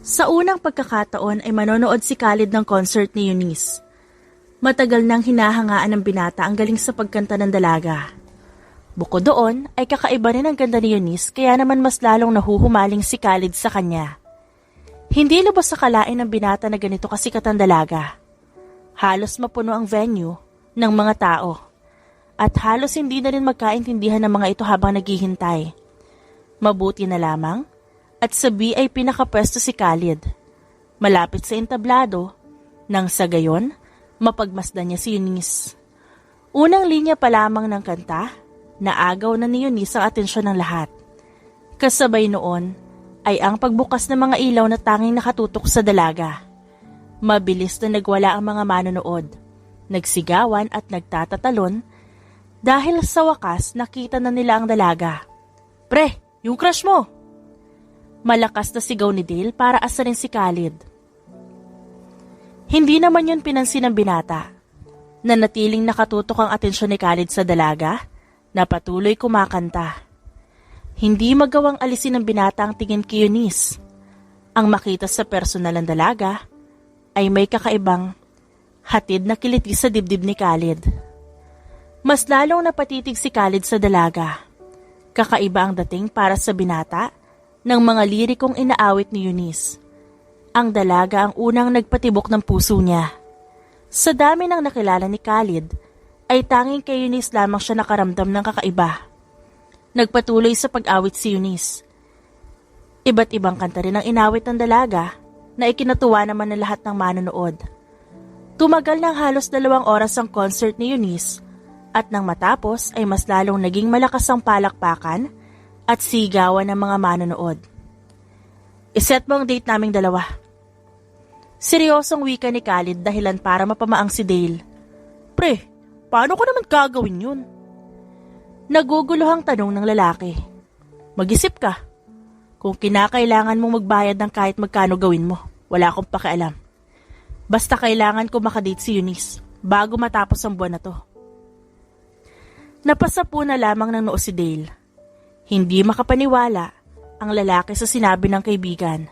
Sa unang pagkakataon ay manonood si Khalid ng concert ni Eunice. Matagal nang hinahangaan ng binata ang galing sa pagkanta ng dalaga. Bukod doon ay kakaiba rin ang ganda ni Eunice kaya naman mas lalong nahuhumaling si Khalid sa kanya. Hindi lubos sa kalain ng binata na ganito kasikat ang dalaga. Halos mapuno ang venue ng mga tao. At halos hindi na rin magkaintindihan ng mga ito habang naghihintay. Mabuti na lamang at sa VIP nakapwesto si Khalid. Malapit sa entablado, nang sa gayon, mapagmasdan niya si Eunice. Unang linya pa lamang ng kanta, naagaw na ni Eunice ang atensyon ng lahat. Kasabay noon ay ang pagbukas ng mga ilaw na tanging nakatutok sa dalaga. Mabilis na nagwala ang mga manonood, nagsigawan at nagtatatalon dahil sa wakas nakita na nila ang dalaga. "Pre, yung crush mo!" Malakas na sigaw ni Dale para asarin si Khalid. Hindi naman yun pinansin ng binata. Nanatiling nakatutok ang atensyon ni Khalid sa dalaga na patuloy kumakanta. Hindi magawang alisin ng binata ang tingin kay Eunice. Ang makita sa personal ng dalaga ay may kakaibang hatid na kiliti sa dibdib ni Khalid. Mas lalong napatitig si Khalid sa dalaga. Kakaiba ang dating para sa binata ng mga lirikong inaawit ni Eunice. Ang dalaga ang unang nagpatibok ng puso niya. Sa dami ng nakilala ni Khalid, ay tanging kay Eunice lamang siya nakaramdam ng kakaiba. Nagpatuloy sa pag-awit si Eunice. Iba't ibang kanta rin ang inawit ng dalaga na ikinatuwa naman ng lahat ng manonood. Tumagal ng halos 2 oras ang concert ni Eunice at nang matapos ay mas lalong naging malakas ang palakpakan at sigawan ng mga manonood. "Iset mo ang date naming dalawa." Seryosong wika ni Khalid dahilan para mapamaang si Dale. "Pre, paano ko naman gagawin yun?" Naguguluhang tanong ng lalaki. "Mag-isip ka. Kung kinakailangan mong magbayad ng kahit magkano gawin mo, wala akong pakialam. Basta kailangan ko makadate si Eunice bago matapos ang buwan na to." Napasapu na lamang ng noo si Dale. Hindi makapaniwala ang lalaki sa sinabi ng kaibigan.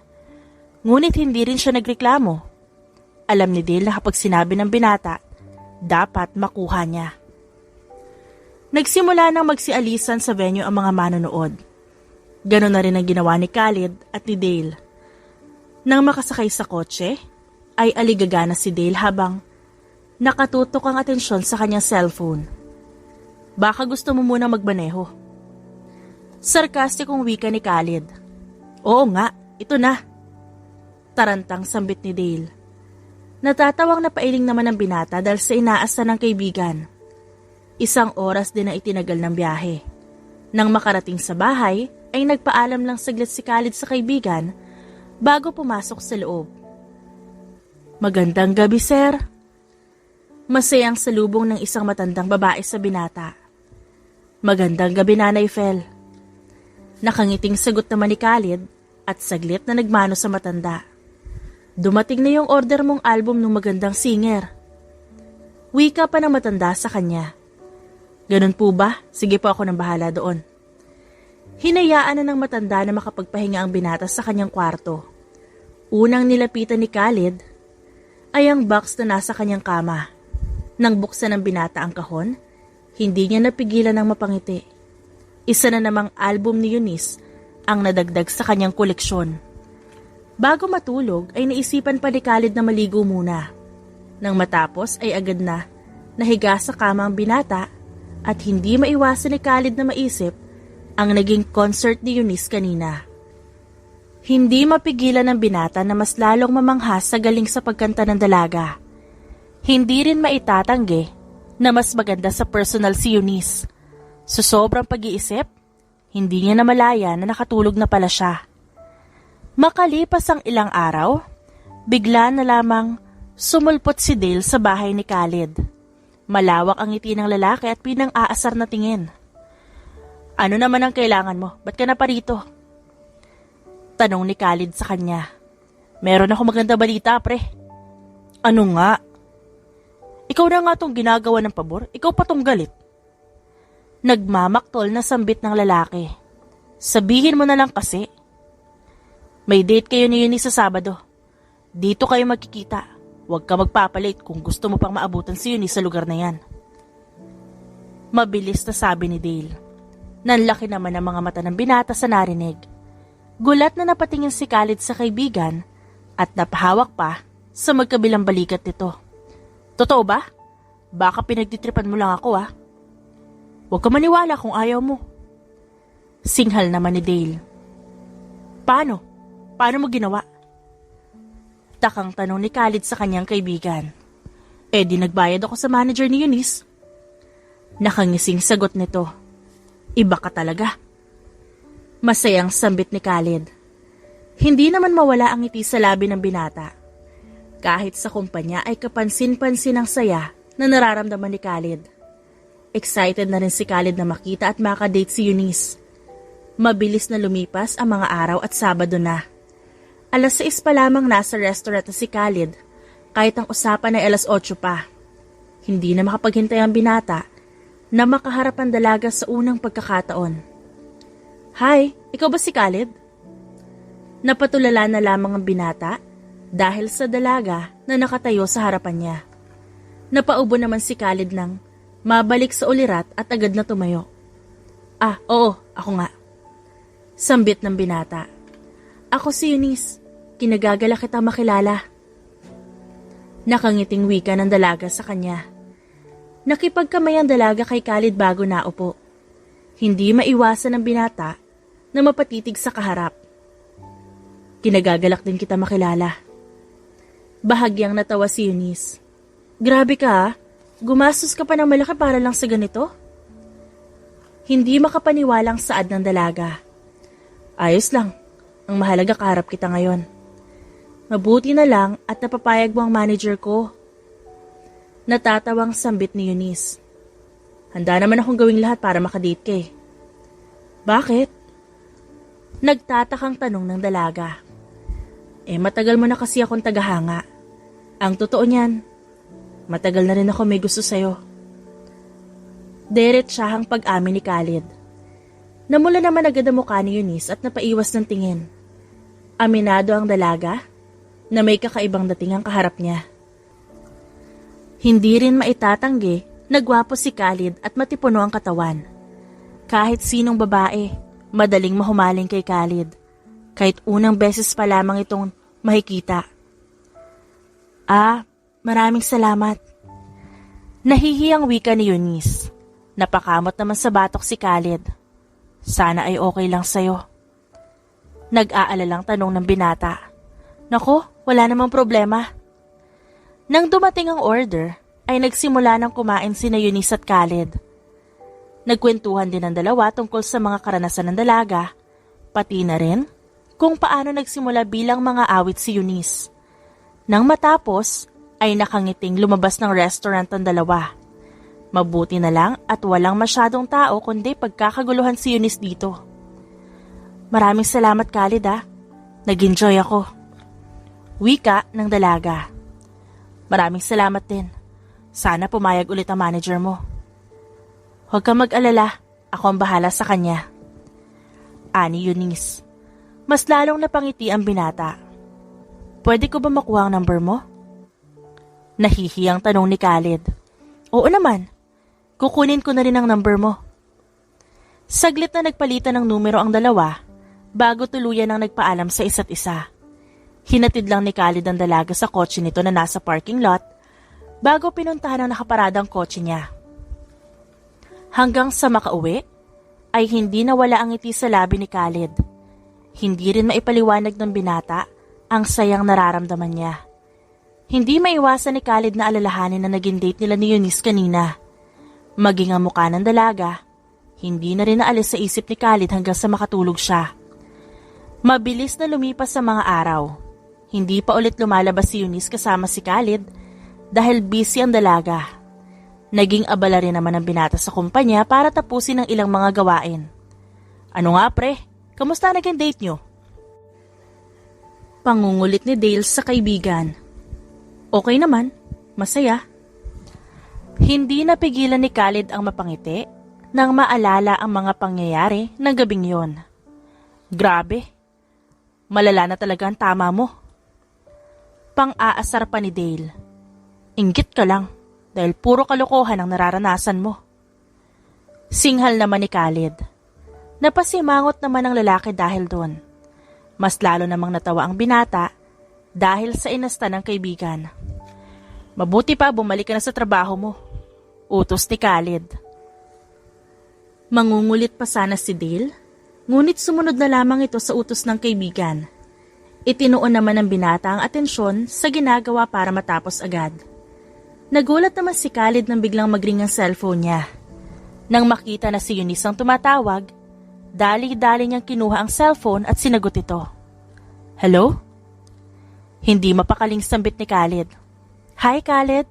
Ngunit hindi rin siya nagreklamo. Alam ni Dale na kapag sinabi ng binata, dapat makuha niya. Nagsimula nang magsialisan sa venue ang mga manonood. Ganon na rin ang ginawa ni Khalid at ni Dale. Nang makasakay sa kotse, ay aligaga na si Dale habang nakatutok ang atensyon sa kanyang cellphone. "Baka gusto mo munang magmaneho." Sarkastikong wika ni Khalid. "Oo nga, ito na." Tarantang sambit ni Dale. Natatawang napailing naman ang binata dahil sa inaasa ng kaibigan. 1 oras din ang itinagal ng biyahe. Nang makarating sa bahay, ay nagpaalam lang saglit si Khalid sa kaibigan bago pumasok sa loob. "Magandang gabi, sir." Masayang salubong ng isang matandang babae sa binata. "Magandang gabi, Nanay Fel." Nakangiting sagot naman ni Khalid at saglit na nagmano sa matanda. "Dumating na yung order mong album ng magandang singer." Wika pa ng matanda sa kanya. "Ganun po ba? Sige po, ako nang bahala doon." Hinayaan na ng matanda na makapagpahinga ang binata sa kanyang kwarto. Unang nilapitan ni Khalid ay ang box na nasa kanyang kama. Nang buksan ng binata ang kahon, hindi niya napigilan ng mapangiti. Isa na namang album ni Eunice ang nadagdag sa kanyang koleksyon. Bago matulog ay naisipan pa ni Khalid na maligo muna. Nang matapos ay agad na nahiga sa kama ang binata at hindi maiwasan ni Khalid na maisip ang naging concert ni Eunice kanina. Hindi mapigilan ng binata na mas lalong mamangha sa galing sa pagkanta ng dalaga. Hindi rin maitatanggi na mas maganda sa personal si Eunice. Sa sobrang pag-iisip, hindi niya namalaya na nakatulog na pala siya. Makalipas ang ilang araw, bigla na lamang sumulpot si Dale sa bahay ni Khalid. Malawak ang ngiti ng lalaki at pinang-aasar na tingin. "Ano naman ang kailangan mo? Ba't ka na pa rito?" Tanong ni Khalid sa kanya. "Meron ako maganda balita, pre." "Ano nga?" "Ikaw na nga tong ginagawa ng pabor, ikaw pa tong galit." Nagmamaktol na sambit ng lalaki. "Sabihin mo na lang kasi." May date kayo ni Eunice sa Sabado. Dito kayo magkikita. Huwag ka magpapalit kung gusto mo pang maabutan si Eunice sa lugar na yan. Mabilis na sabi ni Dale. Nanlaki naman ang mga mata ng binata sa narinig. Gulat na napatingin si Khalid sa kaibigan at napahawak pa sa magkabilang balikat nito. Totoo ba? Baka pinagtitripan mo lang ako ah. Huwag ka maniwala kung ayaw mo. Singhal naman ni Dale. Paano? Paano mo ginawa? Takang tanong ni Khalid sa kanyang kaibigan. Di nagbayad ako sa manager ni Eunice. Nakangising sagot nito. Iba ka talaga. Masayang sambit ni Khalid. Hindi naman mawala ang ngiti sa labi ng binata. Kahit sa kumpanya ay kapansin-pansin ang saya na nararamdaman ni Khalid. Excited na rin si Khalid na makita at makadate si Eunice. Mabilis na lumipas ang mga araw at Sabado na. 6:00 pa lamang nasa restaurant na si Khalid kahit ang usapan ay 8:00 pa. Hindi na makapaghintay ang binata na makaharap ang dalaga sa unang pagkakataon. Hi, ikaw ba si Khalid? Napatulala na lamang ang binata dahil sa dalaga na nakatayo sa harapan niya. Napaubo naman si Khalid nang mabalik sa ulirat at agad na tumayo. Oo, ako nga. Sambit ng binata. Ako si Eunice. Kinagagala kita makilala. Nakangiting wika ng dalaga sa kanya. Nakipagkamay ang dalaga kay Khalid bago naupo. Hindi maiwasan ng binata na mapatitig sa kaharap. Kinagagalak din kita makilala. Bahagyang natawa si Eunice. Grabe ka ah. Gumastos ka pa ng malaki para lang sa ganito? Hindi makapaniwalang saad ng dalaga. Ayos lang. Ang mahalaga kaharap kita ngayon. Mabuti na lang at napapayag mo ang manager ko. Natatawang sambit ni Eunice. Handa naman akong gawing lahat para makadate ka eh. Bakit? Nagtatakang tanong ng dalaga. Matagal mo na kasi akong tagahanga. Ang totoo niyan, matagal na rin ako may gusto sa'yo. Diretsahang pag-amin ni Khalid. Namula naman agad ang mukha ni Eunice at napaiwas ng tingin. Aminado ang dalaga na may kakaibang dating ang kaharap niya. Hindi rin maitatanggi na gwapo si Khalid at matipuno ang katawan. Kahit sinong babae, madaling mahumaling kay Khalid. Kahit unang beses pa lamang itong makikita. Maraming salamat. Nahihiyang wika ni Eunice. Napakamot naman sa batok si Khalid. Sana ay okay lang sa'yo. Nag-aalalang tanong ng binata. Naku, wala namang problema. Nang dumating ang order, ay nagsimula ng kumain sina Eunice at Khalid. Nagkwentuhan din ang dalawa tungkol sa mga karanasan ng dalaga, pati na rin kung paano nagsimula bilang mga awit si Eunice. Nang matapos, ay nakangiting lumabas ng restaurant ang dalawa. Mabuti na lang at walang masyadong tao kundi pagkakaguluhan si Eunice dito. Maraming salamat Khalid ah. Nag-enjoy ako. Wika ng dalaga. Maraming salamat din. Sana pumayag ulit ang manager mo. Huwag kang mag-alala. Ako ang bahala sa kanya. Ani Eunice. Mas lalong napangiti ang binata. Pwede ko ba makuha ang number mo? Nahihiyang tanong ni Khalid. Oo naman. Kukunin ko na rin ang number mo. Saglit na nagpalitan ng numero ang dalawa bago tuluyan ang nagpaalam sa isa't isa. Hinatid lang ni Khalid ang dalaga sa kotse nito na nasa parking lot bago pinuntahan ang nakaparadang kotse niya. Hanggang sa makauwi, ay hindi nawala ang ngiti sa labi ni Khalid. Hindi rin maipaliwanag ng binata ang sayang nararamdaman niya. Hindi maiwasan ni Khalid na alalahanin na naging date nila ni Eunice kanina. Maging ang mukha ng dalaga, hindi na rin naalis sa isip ni Khalid hanggang sa makatulog siya. Mabilis na lumipas sa mga araw. Hindi pa ulit lumalabas si Eunice kasama si Khalid dahil busy ang dalaga. Naging abala rin naman ang binata sa kumpanya para tapusin ang ilang mga gawain. Ano nga pre? Kamusta naging date nyo? Pangungulit ni Dale sa kaibigan. Okay naman, masaya. Hindi napigilan ni Khalid ang mapangiti nang maalala ang mga pangyayari ng gabing yon. Grabe, Malala na talaga ang tama mo. Pang-aasar pa ni Dale. Inggit ka lang dahil puro kalokohan ang nararanasan mo. Singhal naman ni Khalid. Napasimangot naman ang lalaki dahil doon. Mas lalo namang natawa ang binata dahil sa inasta ng kaibigan. Mabuti pa bumalik ka na sa trabaho mo. Utos ni Khalid. Mangungulit pa sana si Dale, ngunit sumunod na lamang ito sa utos ng kaibigan. Itinuon naman ng binata ang atensyon sa ginagawa para matapos agad. Nagulat naman si Khalid nang biglang magring ang cellphone niya. Nang makita na si Eunice ang tumatawag, dali-dali niyang kinuha ang cellphone at sinagot ito. Hello? Hindi mapakaling sambit ni Khalid. Hi Khalid?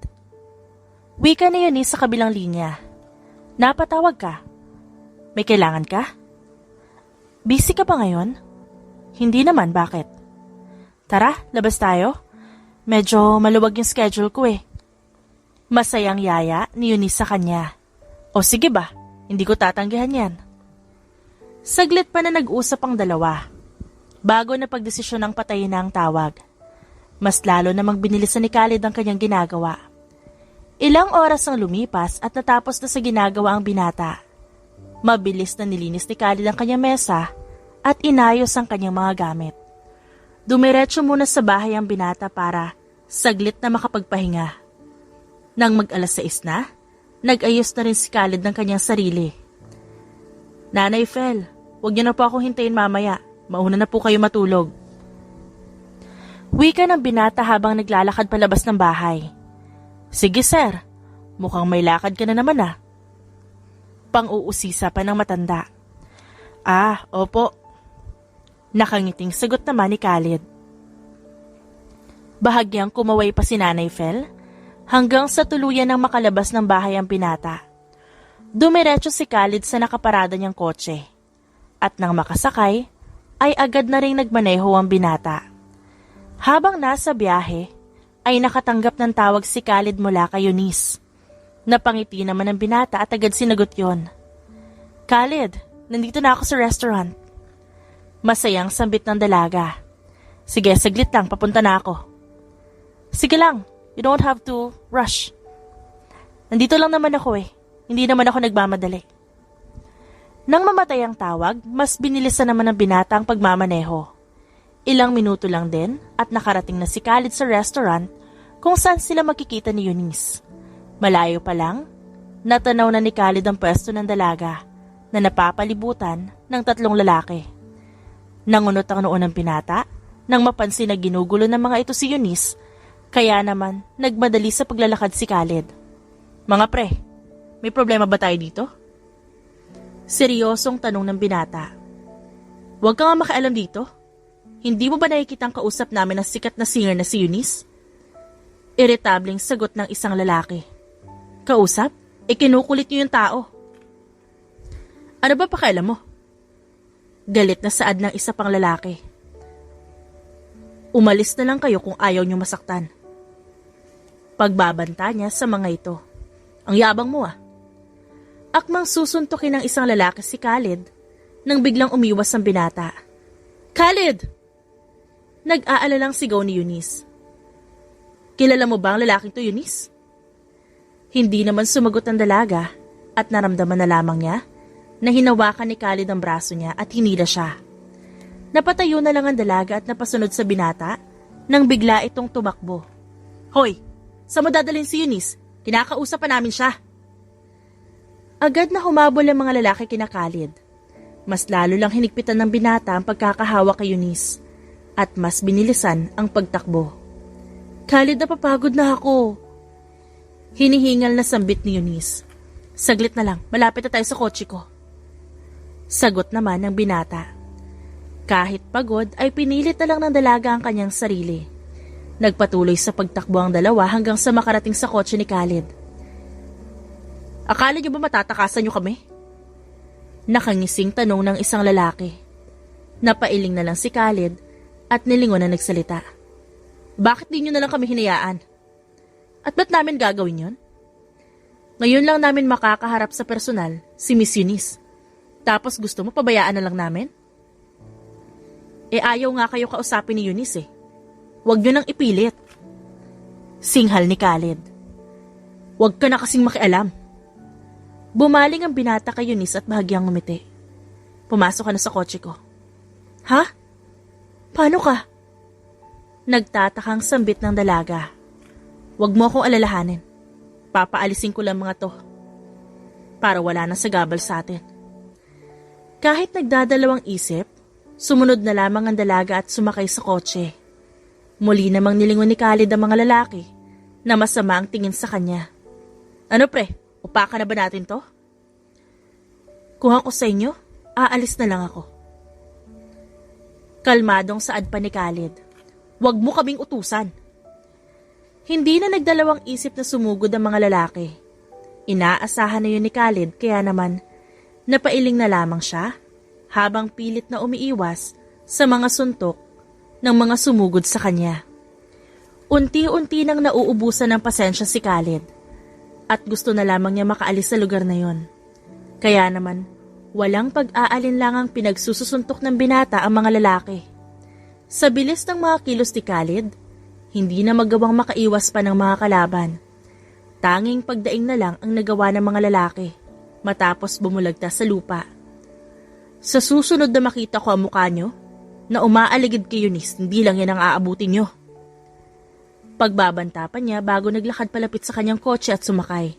Wika ni Eunice sa kabilang linya. Napatawag ka? May kailangan ka? Busy ka ba ngayon? Hindi naman, bakit? Tara, labas tayo. Medyo maluwag yung schedule ko eh. Masayang yaya ni Eunice sa kanya. O sige ba, hindi ko tatanggihan yan. Saglit pa na nag-usap ang dalawa. Bago na pagdesisyon ng patayin na ang tawag. Mas lalo namang binilisan ni Khalid ang kanyang ginagawa. Ilang oras ang lumipas at natapos na sa ginagawa ang binata. Mabilis na nilinis ni Khalid ang kanyang mesa at inayos ang kanyang mga gamit. Dumiretso muna sa bahay ang binata para saglit na makapagpahinga. Nang mag-alas 6 na, nag-ayos na rin si Khalid ng kanyang sarili. Nanay Fel, huwag niyo na po akong hintayin mamaya. Mauna na po kayo matulog. Wika ng binata habang naglalakad palabas ng bahay. Sige sir, mukhang may lakad ka na naman ah. Pang-uusisa pa ng matanda. Ah, opo. Nakangiting sagot naman ni Khalid. Bahagyang kumaway pa si Nanay Fel hanggang sa tuluyan ng makalabas ng bahay ang binata. Dumiretso si Khalid sa nakaparada niyang kotse. At nang makasakay, ay agad na ring nagmaneho ang binata. Habang nasa biyahe, ay nakatanggap ng tawag si Khalid mula kay Eunice. Napangiti naman ang binata at agad sinagot yon. Khalid, nandito na ako sa restaurant. Masayang sambit ng dalaga. Sige, saglit lang, papunta na ako. Sige lang, you don't have to rush. Nandito lang naman ako eh. Hindi naman ako nagmamadali. Nang mamatay ang tawag, mas binilisan naman ng binata ang pagmamaneho. Ilang minuto lang din at nakarating na si Khalid sa restaurant kung saan sila makikita ni Eunice. Malayo pa lang, natanaw na ni Khalid ang pwesto ng dalaga na napapalibutan ng 3 lalaki. Nangunot ang noon ng binata nang mapansin na ginugulo ng mga ito si Eunice, kaya naman nagmadali sa paglalakad si Khalid. Mga pre, may problema ba tayo dito? Seryosong tanong ng binata. Huwag ka nga makialam dito. Hindi mo ba nakikita ang kausap namin ng sikat na singer na si Eunice? Iritableng sagot ng isang lalaki. Kausap? Kinukulit niyo yung tao. Ano ba pakialam mo? Galit na saad ng isa pang lalaki. Umalis na lang kayo kung ayaw niyo masaktan. Pagbabanta niya sa mga ito. Ang yabang mo ah. Akmang susuntukin ng isang lalaki si Khalid nang biglang umiwas ang binata. Khalid! Nag-aalalang sigaw ni Eunice. Kilala mo ba ang lalaking to, Eunice? Hindi naman sumagot ang dalaga at naramdaman na lamang niya na hinawakan ni Khalid ang braso niya at hinila siya. Napatayo na lang ang dalaga at napasunod sa binata nang bigla itong tumakbo. Hoy! Saan mo dadalhin si Eunice? Kinakausap pa namin siya. Agad na humabol ang mga lalaki kina Khalid. Mas lalo lang hinigpitan ng binata ang pagkakahawak kay Eunice at mas binilisan ang pagtakbo. Khalid, napapagod na ako. Hinihingal na sambit ni Eunice. Saglit na lang, malapit na tayo sa kotse ko. Sagot naman ng binata. Kahit pagod ay pinilit na lang ng dalaga ang kanyang sarili. Nagpatuloy sa pagtakbo ang dalawa hanggang sa makarating sa kotse ni Khalid. Akala niyo ba matatakasan niyo kami? Nakangising tanong ng isang lalaki. Napailing na lang si Khalid at nilingon na nagsalita. Bakit di niyo na lang kami hinayaan? At ba't namin gagawin yon? Ngayon lang namin makakaharap sa personal si Miss Eunice. Tapos gusto mo pabayaan na lang namin? Ayaw nga kayo kausapin ni Eunice eh. Huwag nyo nang ipilit. Singhal ni Khaled. Huwag ka na kasing makialam. Bumaling ang binata kay Eunice at bahagyang ngumiti. Pumasok ka na sa kotse ko. Ha? Paano ka? Nagtatakang sambit ng dalaga. Huwag mo akong alalahanin. Papaalisin ko lang mga to. Para wala na sagabal sa atin. Kahit nagdadalawang isip, sumunod na lamang ang dalaga at sumakay sa kotse. Muli namang nilingon ni Khaled ang mga lalaki na masama ang tingin sa kanya. Ano pre, upakan na ba natin to? Kung ako sa inyo, aalis na lang ako. Kalmadong saad pa ni Khaled. Huwag mo kaming utusan. Hindi na nagdalawang isip na sumugod ang mga lalaki. Inaasahan na yun ni Khaled kaya naman napailing na lamang siya habang pilit na umiiwas sa mga suntok ng mga sumugod sa kanya. Unti-unti nang nauubusan ng pasensya si Khaled at gusto na lamang niya makaalis sa lugar na yon. Kaya naman, walang pag-aalinlangang pinagsususuntok ng binata ang mga lalaki. Sa bilis ng mga kilos ni Khaled, hindi na magawang makaiwas pa ng mga kalaban. Tanging pagdaing na lang ang nagawa ng mga lalaki matapos bumulagtas sa lupa. Sa susunod na makita ko ang mukha nyo, na umaaligid kay Eunice, hindi lang yan ang aabutin nyo. Pagbabanta pa niya bago naglakad palapit sa kanyang kotse at sumakay.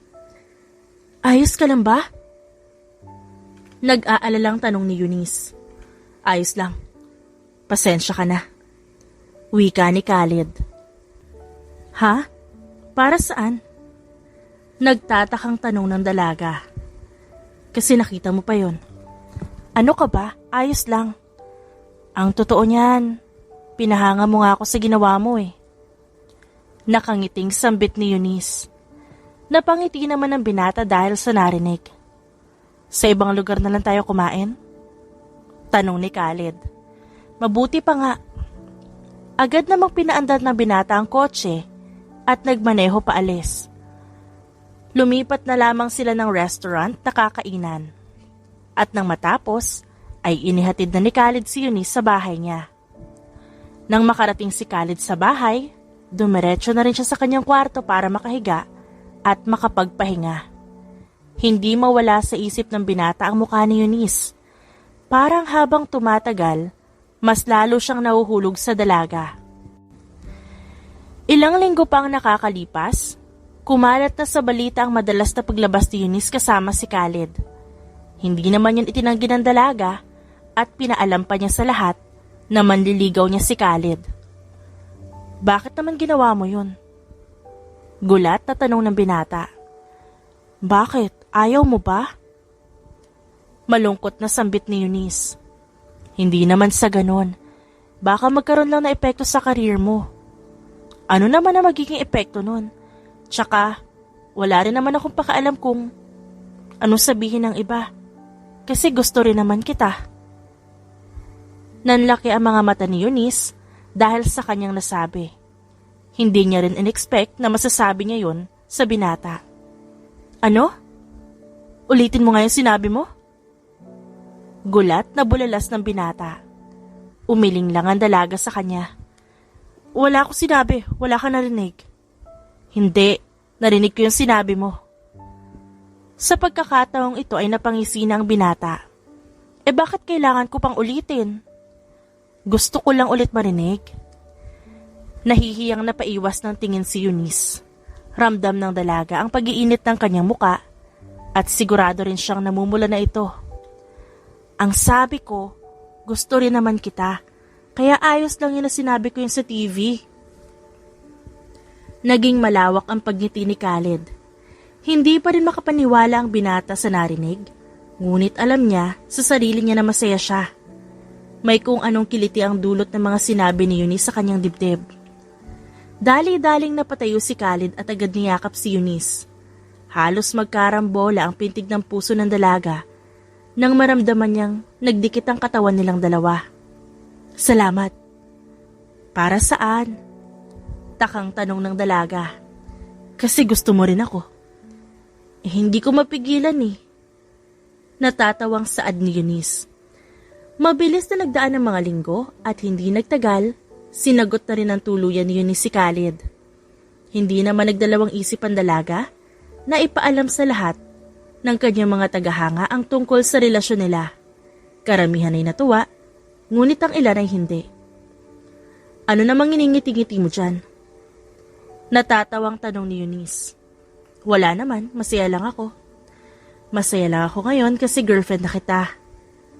Ayos ka lang ba? Nag-aalalang tanong ni Eunice. Ayos lang. Pasensya ka na. Wika ni Khaled. Ha? Para saan? Nagtatakang tanong ng dalaga. Kasi nakita mo pa yon. Ano ka ba? Ayos lang. Ang totoo niyan, pinahanga mo nga ako sa ginawa mo eh. Nakangiting sambit ni Eunice. Napangiti naman ang binata dahil sa narinig. Sa ibang lugar na lang tayo kumain? Tanong ni Khaled. Mabuti pa nga. Agad namang pinaandar ng binata ang kotse at nagmaneho paalis. Lumipat na lamang sila ng restaurant na kakainan. At nang matapos, ay inihatid na ni Khaled si Eunice sa bahay niya. Nang makarating si Khaled sa bahay, dumiretso na rin siya sa kanyang kwarto para makahiga at makapagpahinga. Hindi mawala sa isip ng binata ang mukha ni Eunice. Parang habang tumatagal, mas lalo siyang nahuhulog sa dalaga. Ilang linggo pang nakakalipas, kumalat na sa balita ang madalas na paglabas ni Eunice kasama si Khaled. Hindi naman yun itinanggi ng dalaga at pinaalam pa niya sa lahat na manliligaw niya si Khaled. Bakit naman ginawa mo yun? Gulat na tanong ng binata. Bakit? Ayaw mo ba? Malungkot na sambit ni Eunice. Hindi naman sa ganon. Baka magkaroon lang na epekto sa karir mo. Ano naman ang magiging epekto nun? Tsaka, wala rin naman akong pakaalam kung ano sabihin ng iba. Kasi gusto rin naman kita. Nanlaki ang mga mata ni Eunice dahil sa kanyang nasabi. Hindi niya rin in-expect na masasabi niya yun sa binata. Ano? Ulitin mo nga yung sinabi mo? Gulat na bulalas ng binata. Umiling lang ang dalaga sa kanya. Wala akong sinabi, wala ka narinig. Hindi, narinig ko yung sinabi mo. Sa pagkakataong ito ay napangisina ang binata. Bakit kailangan ko pang ulitin? Gusto ko lang ulit marinig. Nahihiyang napaiwas ng tingin si Eunice. Ramdam ng dalaga ang pag-iinit ng kanyang muka at sigurado rin siyang namumula na ito. Ang sabi ko, gusto rin naman kita, kaya ayos lang yun na sinabi ko yun sa TV. Naging malawak ang pagngiti ni Khaled. Hindi pa rin makapaniwala ang binata sa narinig, ngunit alam niya sa sarili niya na masaya siya. May kung anong kiliti ang dulot ng mga sinabi ni Eunice sa kanyang dibdib. Dali-daling napatayo si Khaled at agad niyakap si Eunice. Halos magkarambola ang pintig ng puso ng dalaga nang maramdaman niyang nagdikit ang katawan nilang dalawa. Salamat. Para saan? Takang tanong ng dalaga. Kasi gusto mo rin ako. Hindi ko mapigilan eh. Natatawang saad ni Eunice. Mabilis na nagdaan ng mga linggo at hindi nagtagal, sinagot na rin ang tuluyan ni Eunice si Khalid. Hindi naman nagdalawang isip ang dalaga na ipaalam sa lahat ng kanyang mga tagahanga ang tungkol sa relasyon nila. Karamihan ay natuwa, ngunit ang ilan ay hindi. Ano namang iningiti-ngiti mo dyan? Natatawang tanong ni Eunice. Wala naman, masaya lang ako. Masaya lang ako ngayon kasi girlfriend na kita.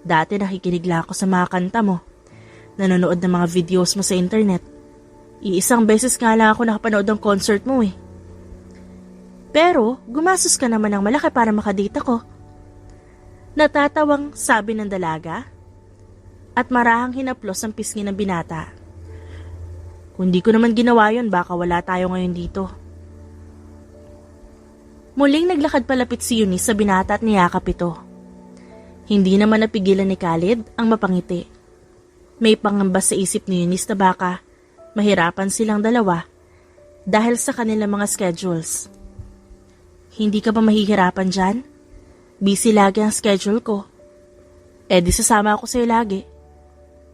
Dati nakikinig lang ako sa mga kanta mo. Nanonood ng mga videos mo sa internet. Iisang beses nga lang ako nakapanood ng concert mo eh. Pero gumastos ka naman ng malaki para makadate ako. Natatawang sabi ng dalaga at marahang hinaplos ang pisngi ng binata. Kung di ko naman ginawa yun, baka wala tayo ngayon dito. Muling naglakad palapit si Eunice sa binata at niyakap ito. Hindi naman napigilan ni Khalid ang mapangiti. May pangamba sa isip ni Eunice na baka mahirapan silang dalawa dahil sa kanilang mga schedules. Hindi ka ba mahihirapan dyan? Busy lagi ang schedule ko. Di sasama ako sa'yo lagi.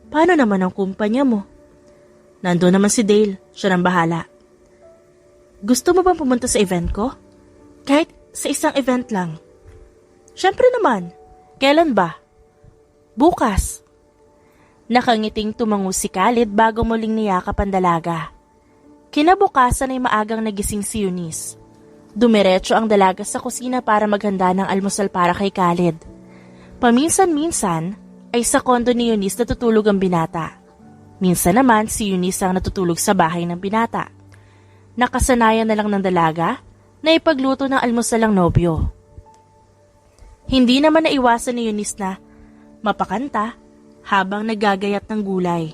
Paano naman ang kumpanya mo? Nandun naman si Dale, siya nang bahala. Gusto mo bang pumunta sa event ko? Kahit sa isang event lang. Syempre naman. Kailan ba? Bukas. Nakangiting tumango si Khalid bago muling niyakap ang dalaga. Kinabukasan ay maagang nagising si Eunice. Dumiretso ang dalaga sa kusina para maghanda ng almusal para kay Khalid. Paminsan-minsan ay sa kondo ni Eunice natutulog ang binata. Minsan naman si Eunice ang natutulog sa bahay ng binata. Nakasanayan na lang ng dalaga na ipagluto ng almusal ang nobyo. Hindi naman naiwasan ni Eunice na mapakanta habang naggagayat ng gulay.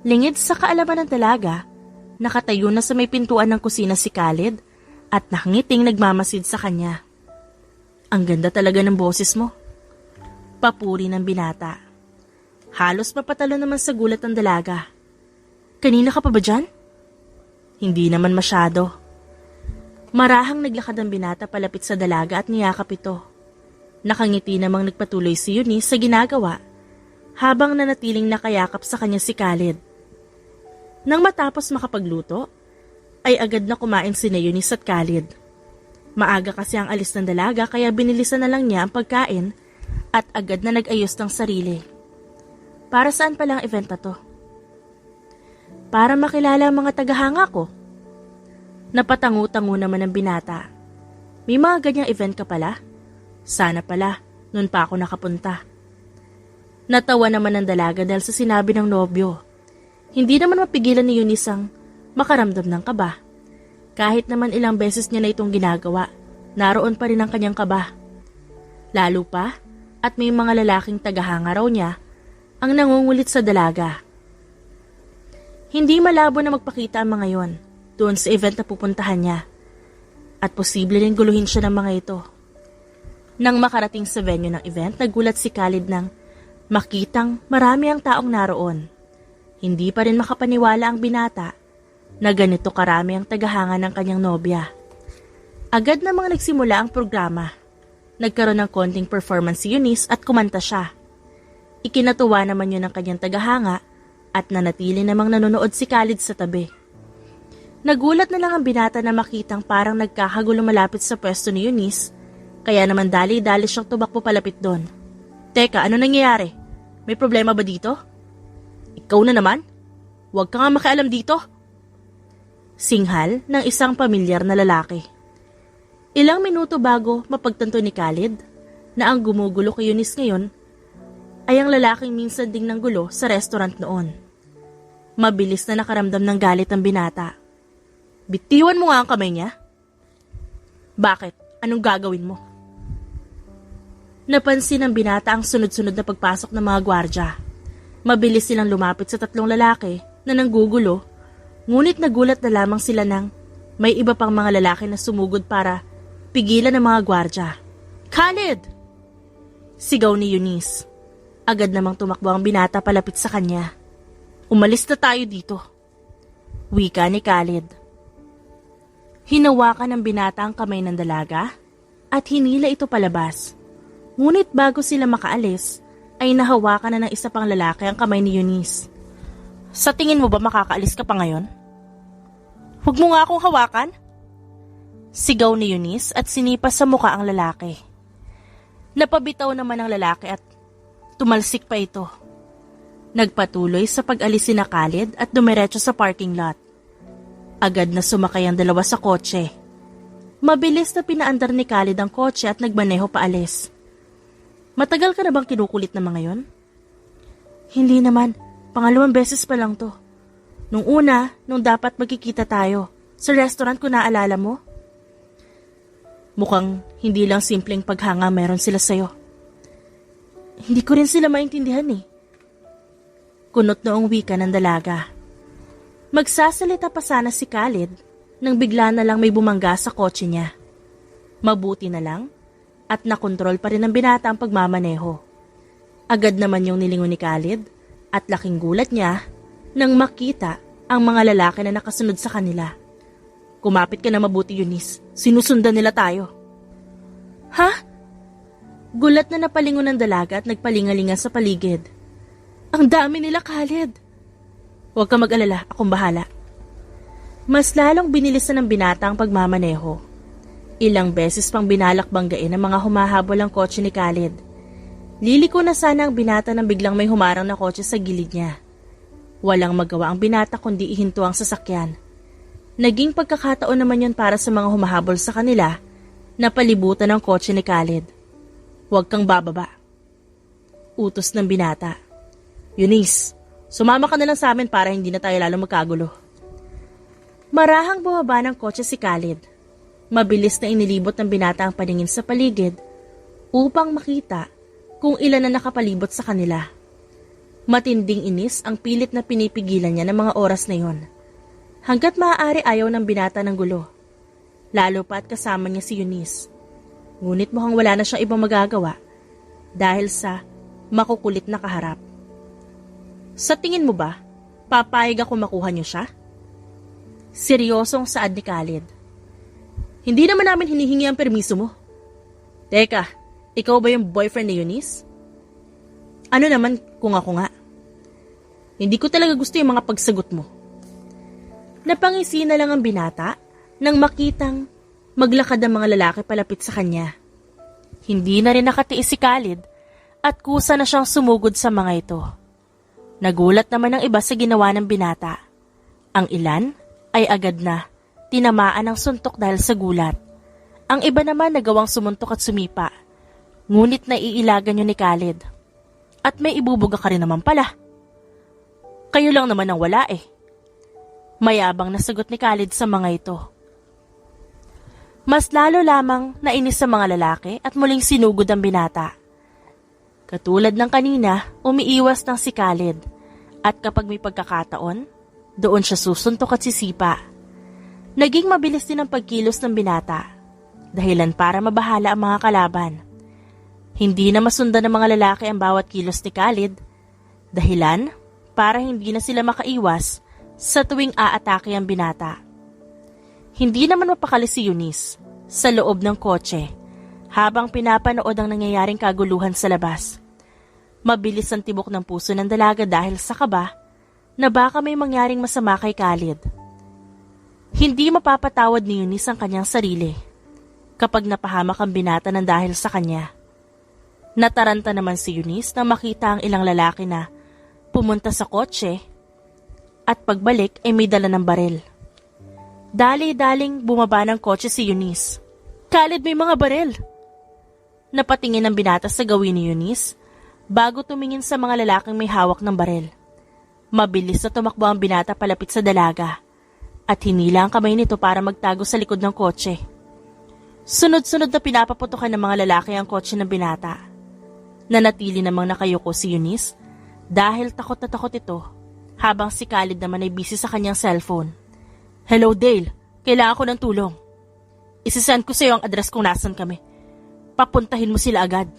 Lingid sa kaalaman ng dalaga, nakatayo na sa may pintuan ng kusina si Khalid at nakangiting nagmamasid sa kanya. Ang ganda talaga ng boses mo. Papuri ng binata. Halos mapatalo naman sa gulat ng dalaga. Kanina ka pa ba dyan? Hindi naman masyado. Marahang naglakad ang binata palapit sa dalaga at niyakap ito. Nakangiti namang nagpatuloy si Eunice sa ginagawa habang nanatiling nakayakap sa kanya si Khalid. Nang matapos makapagluto, ay agad na kumain si Eunice at Khalid. Maaga kasi ang alis ng dalaga kaya binilisan na lang niya ang pagkain at agad na nag-ayos ng sarili. Para saan pala ang event na to? Para makilala ang mga tagahanga ko. Napatango-tango naman ang binata. May mga ganyang event ka pala? Sana pala, noon pa ako nakapunta. Natawa naman ang dalaga dahil sa sinabi ng nobyo. Hindi naman mapigilan ni Eunice ang makaramdam ng kaba. Kahit naman ilang beses niya na itong ginagawa, naroon pa rin ang kanyang kaba. Lalo pa, at may mga lalaking tagahanga raw niya ang nangungulit sa dalaga. Hindi malabo na magpakita ang mga yon doon sa event na pupuntahan niya. At posible rin guluhin siya ng mga ito. Nang makarating sa venue ng event, nagulat si Khalid nang makitang marami ang taong naroon. Hindi pa rin makapaniwala ang binata na ganito karami ang tagahanga ng kanyang nobya. Agad namang nagsimula ang programa. Nagkaroon ng konting performance si Eunice at kumanta siya. Ikinatuwa naman yun ng kanyang tagahanga at nanatili namang nanonood si Khalid sa tabi. Nagulat na lang ang binata na makitang parang nagkakagulo malapit sa pwesto ni Eunice, kaya naman dali-dali siyang tumakbo palapit doon. Teka, ano nangyayari? May problema ba dito? Ikaw na naman? Huwag ka nga makialam dito. Singhal ng isang pamilyar na lalaki. Ilang minuto bago mapagtanto ni Khalid na ang gumugulo kay Eunice ngayon ay ang lalaking minsan ding ng gulo sa restaurant noon. Mabilis na nakaramdam ng galit ang binata. Bitiwan mo nga ang kamay niya. Bakit? Anong gagawin mo? Napansin ng binata ang sunod-sunod na pagpasok ng mga gwardya. Mabilis silang lumapit sa tatlong lalaki na nanggugulo, ngunit nagulat na lamang sila nang may iba pang mga lalaki na sumugod para pigilan ng mga gwardya. Khalid! Sigaw ni Eunice. Agad namang tumakbo ang binata palapit sa kanya. Umalis na tayo dito. Wika ni Khalid. Hinawakan ng binata ang kamay ng dalaga at hinila ito palabas. Ngunit bago sila makaalis, ay nahawakan na ng isa pang lalaki ang kamay ni Eunice. Sa tingin mo ba makakaalis ka pa ngayon? Huwag mo nga akong hawakan! Sigaw ni Eunice at sinipas sa muka ang lalaki. Napabitaw naman ang lalaki at tumalsik pa ito. Nagpatuloy sa pag-alis si Khalid at dumiretso sa parking lot. Agad na sumakay ang dalawa sa kotse. Mabilis na pinaandar ni Khalid ang kotse at nagmaneho paalis. Matagal ka na bang kinukulit na mga yon? Hindi naman, pangalawang beses pa lang to. Nung una, nung dapat magkikita tayo, sa restaurant ko naalala mo? Mukhang hindi lang simpleng paghanga meron sila sa'yo. Hindi ko rin sila maintindihan eh. Kunot noong wika ng dalaga. Magsasalita pa sana si Khalid nang bigla na lang may bumangga sa kotse niya. Mabuti na lang at nakontrol pa rin ng binata ang pagmamaneho. Agad naman yung nilingon ni Khalid at laking gulat niya nang makita ang mga lalaki na nakasunod sa kanila. Kumapit ka na mabuti, Eunice. Sinusundan nila tayo. Ha? Gulat na napalingon ng dalaga at nagpalingalinga sa paligid. Ang dami nila, Khalid. Huwag ka mag-alala, akong bahala. Mas lalong binilisan ng binata ang pagmamaneho. Ilang beses pang binalak banggain ang mga humahabol ang kotse ni Khalid. Liliko na sana ang binata nang biglang may humarang na kotse sa gilid niya. Walang magawa ang binata kundi ihinto ang sasakyan. Naging pagkakataon naman yun para sa mga humahabol sa kanila na palibutan ang kotse ni Khalid. Huwag kang bababa. Utos ng binata. Eunice, sumama ka na lang sa amin para hindi na tayo lalo magkagulo. Marahang bumaba ng kotse si Khalid. Mabilis na inilibot ng binata ang paningin sa paligid upang makita kung ilan na nakapalibot sa kanila. Matinding inis ang pilit na pinipigilan niya ng mga oras na yon. Hanggat maaari ayaw ng binata ng gulo. Lalo pa at kasama niya si Eunice. Ngunit mukhang wala na siyang ibang magagawa dahil sa makukulit na kaharap. Sa tingin mo ba, papayag ako makuha niyo siya? Seryosong saad ni Khalid. Hindi naman namin hinihingi ang permiso mo. Teka, ikaw ba yung boyfriend ni Eunice? Ano naman kung ako nga? Hindi ko talaga gusto yung mga pagsagot mo. Napangisi na lang ang binata nang makitang maglakad ang mga lalaki palapit sa kanya. Hindi na rin nakatiis si Khalid at kusa na siyang sumugod sa mga ito. Nagulat naman ang iba sa ginawa ng binata. Ang ilan ay agad na tinamaan ng suntok dahil sa gulat. Ang iba naman nagawang sumuntok at sumipa. Ngunit naiilagan yun ni Khalid. At may ibubuga ka rin naman pala. Kayo lang naman ang wala eh. Mayabang na sagot ni Khalid sa mga ito. Mas lalo lamang nainis sa mga lalaki at muling sinugod ang binata. Katulad ng kanina, umiiwas ng si Khalid at kapag may pagkakataon, doon siya susuntok at sisipa. Naging mabilis din ang pagkilos ng binata, dahilan para mabahala ang mga kalaban. Hindi na masundan ng mga lalaki ang bawat kilos ni Khalid, dahilan para hindi na sila makaiwas sa tuwing aatake ang binata. Hindi naman mapakali si Eunice sa loob ng kotse habang pinapanood ang nangyayaring kaguluhan sa labas. Mabilis ang tibok ng puso ng dalaga dahil sa kaba na baka may mangyaring masama kay Khalid. Hindi mapapatawad ni Eunice ang kanyang sarili kapag napahamak ang binata ng dahil sa kanya. Nataranta naman si Eunice na makita ang ilang lalaki na pumunta sa kotse at pagbalik ay may dala ng baril. Dali-daling bumaba ng kotse si Eunice. Khalid, may mga baril! Napatingin ang binata sa gawin ni Eunice bago tumingin sa mga lalaking may hawak ng baril. Mabilis na tumakbo ang binata palapit sa dalaga at hinila ang kamay nito para magtago sa likod ng kotse. Sunod-sunod na pinapaputukan ng mga lalaki ang kotse ng binata. Nanatili namang nakayuko si Eunice dahil takot na takot ito habang si Khalid naman ay busy sa kanyang cellphone. Hello Dale, kailangan ko ng tulong. Isisend ko sa iyo ang address kung nasan kami. Papuntahin mo sila agad.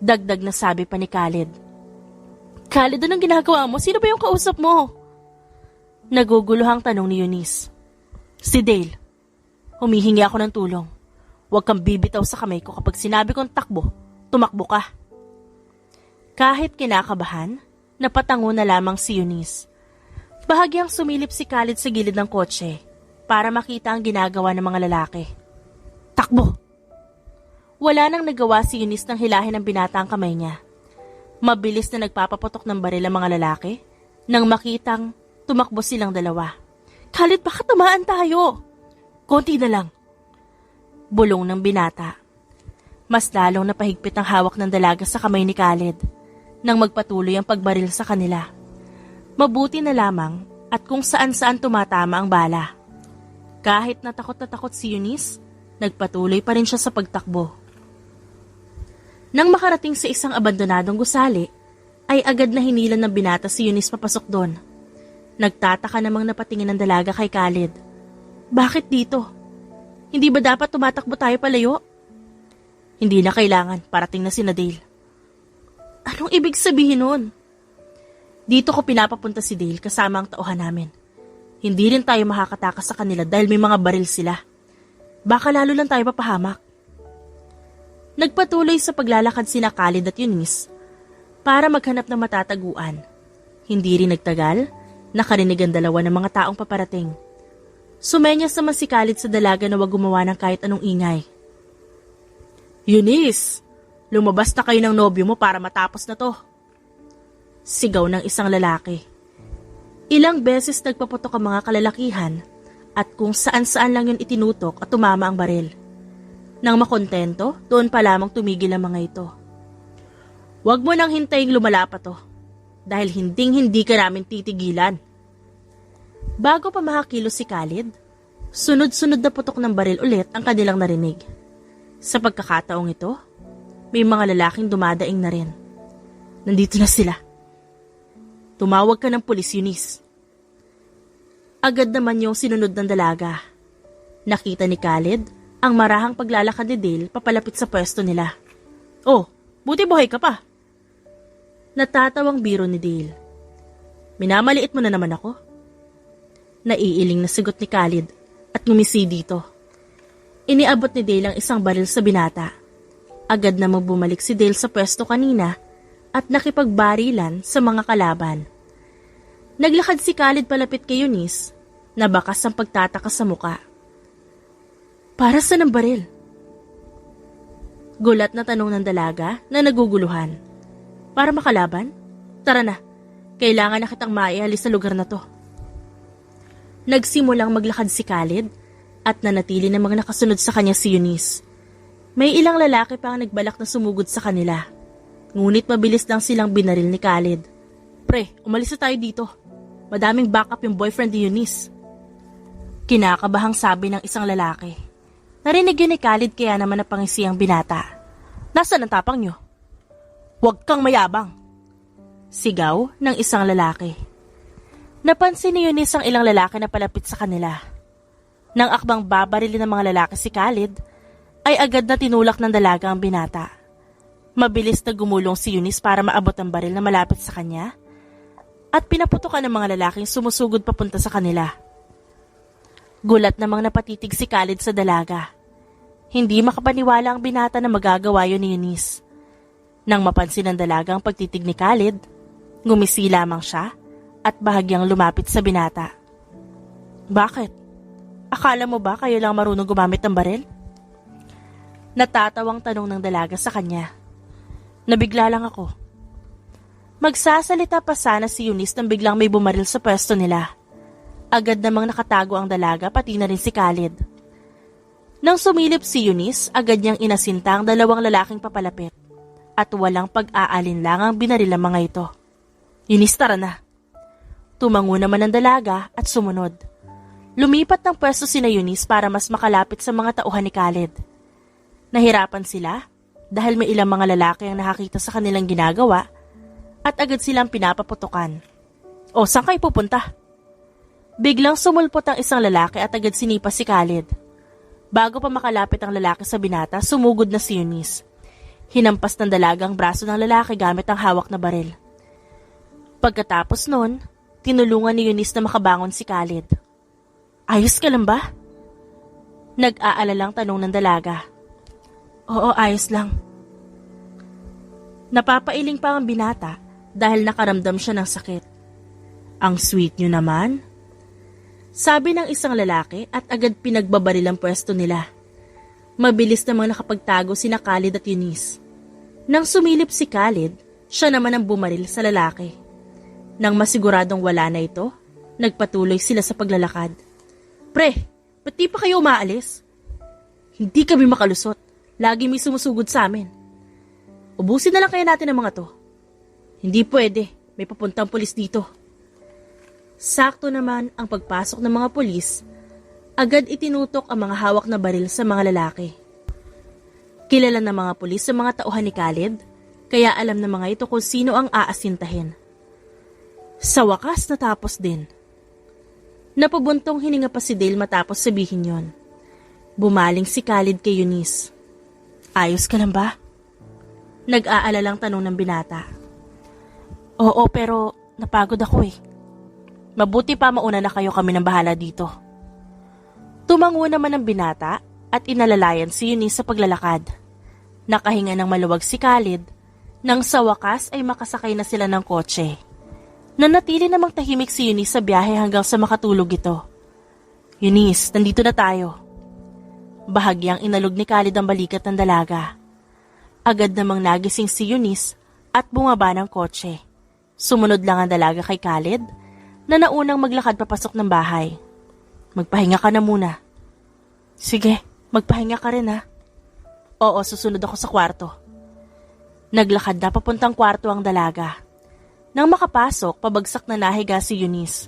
Dagdag na sabi pa ni Khalid. Khalid, anong ginagawa mo? Sino ba yung kausap mo? Naguguluhang tanong ni Eunice. Si Dale. Humihingi ako ng tulong. Huwag kang bibitaw sa kamay ko kapag sinabi kong takbo, tumakbo ka. Kahit kinakabahan, napatango na lamang si Eunice. Bahagyang sumilip si Khalid sa gilid ng kotse para makita ang ginagawa ng mga lalaki. Takbo! Wala nang nagawa si Eunice nang hilahin ang binata ang kamay niya. Mabilis na nagpapaputok ng baril ang mga lalaki nang makitang tumakbo silang dalawa. Khalid, baka tamaan tayo! Konti na lang. Bulong ng binata. Mas lalong napahigpit ang hawak ng dalaga sa kamay ni Khalid nang magpatuloy ang pagbaril sa kanila. Mabuti na lamang at kung saan-saan tumatama ang bala. Kahit natakot si Eunice, nagpatuloy pa rin siya sa pagtakbo. Nang makarating sa isang abandonadong gusali, ay agad na hinilan ng binata si Eunice papasok doon. Nagtataka namang napatingin ng dalaga kay Khalid. Bakit dito? Hindi ba dapat tumatakbo tayo palayo? Hindi na kailangan, parating na si Dale. Anong ibig sabihin nun? Dito ko pinapapunta si Dale kasama ang tauhan namin. Hindi rin tayo makakatakas sa kanila dahil may mga baril sila. Baka lalo lang tayo papahamak. Nagpatuloy sa paglalakad sina Khalid at Eunice para maghanap ng matataguan. Hindi rin nagtagal, nakarinig ang dalawa ng mga taong paparating. Sumenyas naman si Khalid sa dalaga na wag gumawa ng kahit anong ingay. Eunice, lumabas na kayo ng nobyo mo para matapos na to. Sigaw ng isang lalaki. Ilang beses nagpaputok ang mga kalalakihan at kung saan-saan lang yun itinutok at tumama ang baril. Nang makontento, doon pa lamang tumigil ang mga ito. Huwag mo nang hintayin lumala pa to, dahil hinding-hindi ka namin titigilan. Bago pa makakilos si Khalid, sunod-sunod na putok ng baril ulit ang kanilang narinig. Sa pagkakataong ito, may mga lalaking dumadaing na rin. Nandito na sila. Tumawag ka ng pulis, Eunice. Agad naman yung sinunod ng dalaga. Nakita ni Khalid ang marahang paglalakad ni Dale papalapit sa pwesto nila. Oh, buti buhay ka pa. Natatawang biro ni Dale. Minamaliit mo na naman ako. Naiiling na sagot ni Khalid at ngumisi dito. Iniabot ni Dale ang isang baril sa binata. Agad na bumalik si Dale sa pwesto kanina at nakipagbarilan sa mga kalaban. Naglakad si Khalid palapit kay Eunice na bakas ang pagtataka sa muka. Para saan ang baril? Gulat na tanong ng dalaga na naguguluhan. Para makalaban? Tara na, kailangan na kitang maialis sa lugar na to. Nagsimulang maglakad si Khalid at nanatili namang nakasunod sa kanya si Eunice. May ilang lalaki pa ang nagbalak na sumugod sa kanila. Ngunit mabilis lang silang binaril ni Khalid. Pre, umalis na tayo dito. Madaming backup yung boyfriend ni Eunice. Kinakabahang sabi ng isang lalaki. Narinig yun ni Khalid kaya naman napangisi ang binata. Nasaan ang tapang nyo? Huwag kang mayabang. Sigaw ng isang lalaki. Napansin ni Eunice ang ilang lalaki na palapit sa kanila. Nang akbang babarilin ng mga lalaki si Khalid, ay agad na tinulak ng dalaga ang binata. Mabilis na gumulong si Eunice para maabot ang baril na malapit sa kanya at pinaputukan ng mga lalaking sumusugod papunta sa kanila. Gulat namang napatitig si Khalid sa dalaga. Hindi makapaniwala ang binata na magagawa yun ni Eunice. Nang mapansin ng dalaga ang pagtitig ni Khalid, ngumisi lamang siya at bahagyang lumapit sa binata. Bakit? Akala mo ba kayo lang marunong gumamit ng baril? Natatawang tanong ng dalaga sa kanya. Nabigla lang ako. Magsasalita pa sana si Eunice nang biglang may bumaril sa pwesto nila. Agad namang nakatago ang dalaga pati na rin si Khalid. Nang sumilip si Eunice, agad niyang inasinta ang dalawang lalaking papalapit at walang pag-aalinlangang binaril ang mga ito. Eunice, tara na. Tumango naman ang dalaga at sumunod. Lumipat ng pwesto sina Eunice para mas makalapit sa mga tauhan ni Khalid. Nahirapan sila dahil may ilang mga lalaki ang nakakita sa kanilang ginagawa at agad silang pinapaputukan. O, saan kayo pupunta? Biglang sumulpot ang isang lalaki at agad sinipa si Khalid. Bago pa makalapit ang lalaki sa binata, sumugod na si Eunice. Hinampas ng dalaga ang braso ng lalaki gamit ang hawak na baril. Pagkatapos nun, tinulungan ni Eunice na makabangon si Khalid. Ayos ka lang ba? Nag-aalalang tanong ng dalaga. Oo, ayos lang. Napapailing pa ang binata dahil nakaramdam siya ng sakit. Ang sweet niyo naman, sabi ng isang lalaki at agad pinagbabaril ang pwesto nila. Mabilis namang nakapagtago sina Khalid at Eunice. Nang sumilip si Khalid, siya naman ang bumaril sa lalaki. Nang masiguradong wala na ito, nagpatuloy sila sa paglalakad. Pre, ba't di pa kayo umaalis? Hindi kami makalusot. Lagi may sumusugod sa amin. Ubusin na lang kaya natin ang mga to. Hindi pwede, may papuntang pulis dito. Sakto naman ang pagpasok ng mga pulis, agad itinutok ang mga hawak na baril sa mga lalaki. Kilala ng mga pulis sa mga tauhan ni Khalid, kaya alam ng mga ito kung sino ang aasintahin. Sa wakas natapos din. Napabuntong hininga pa si Dale matapos sabihin yon. Bumaling si Khalid kay Eunice. Ayos ka lang ba? Nag-aalalang tanong ng binata. Oo, pero napagod ako eh. Mabuti pa mauna na kayo, kami ng bahala dito. Tumango naman ang binata at inalalayan si Eunice sa paglalakad. Nakahinga ng maluwag si Khalid nang sa wakas ay makasakay na sila ng kotse. Nanatili namang tahimik si Eunice sa biyahe hanggang sa makatulog ito. Eunice, nandito na tayo. Bahagyang inalog ni Khalid ang balikat ng dalaga. Agad namang nagising si Eunice at bumaba ng kotse. Sumunod lang ang dalaga kay Khalid na naunang maglakad papasok ng bahay. Magpahinga ka na muna. Sige, magpahinga ka rin ha. Oo, susunod ako sa kwarto. Naglakad na papuntang kwarto ang dalaga. Nang makapasok, pabagsak na nahiga si Eunice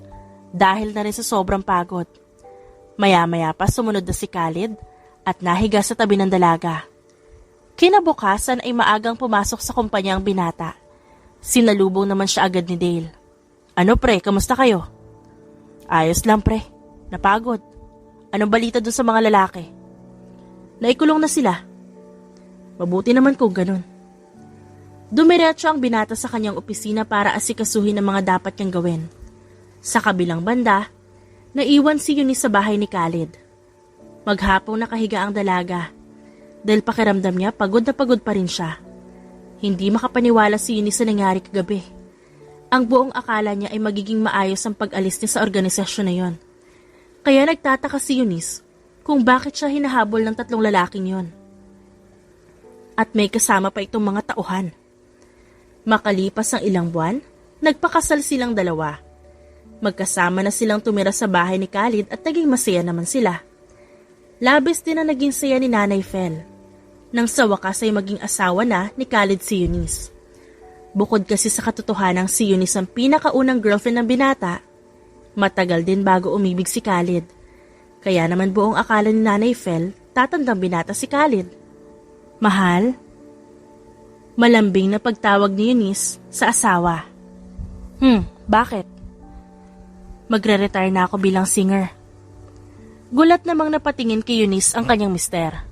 dahil na rin sa sobrang pagod. Maya-maya pa sumunod na si Khalid at nahiga sa tabi ng dalaga. Kinabukasan ay maagang pumasok sa kumpanya ang binata. Sinalubong naman siya agad ni Dale. Ano pre, kamusta kayo? Ayos lang pre, napagod. Anong balita dun sa mga lalaki? Naikulong na sila. Mabuti naman kung ganun. Dumiretso ang binata sa kanyang opisina para asikasuhin ang mga dapat niyang gawin. Sa kabilang banda, naiwan si Eunice sa bahay ni Khalid. Maghapong nakahiga ang dalaga. Dahil pakiramdam niya, pagod na pagod pa rin siya. Hindi makapaniwala si Eunice sa nangyari kagabi. Ang buong akala niya ay magiging maayos ang pag-alis niya sa organisasyon na yon. Kaya nagtataka si Eunice kung bakit siya hinahabol ng 3 lalaking yon. At may kasama pa itong mga tauhan. Makalipas ang ilang buwan, nagpakasal silang dalawa. Magkasama na silang tumira sa bahay ni Khalid at naging masaya naman sila. Labis din na naging saya ni Nanay Fel. Nang sa wakas ay maging asawa na ni Khalid si Eunice. Bukod kasi sa katotohanang si Eunice ang pinakaunang girlfriend ng binata, matagal din bago umibig si Khalid. Kaya naman buong akala ni Nanay Fel, tatandang binata si Khalid. Mahal? Malambing na pagtawag ni Eunice sa asawa. Bakit? Magre-retire na ako bilang singer. Gulat namang napatingin kay Eunice ang kanyang mister.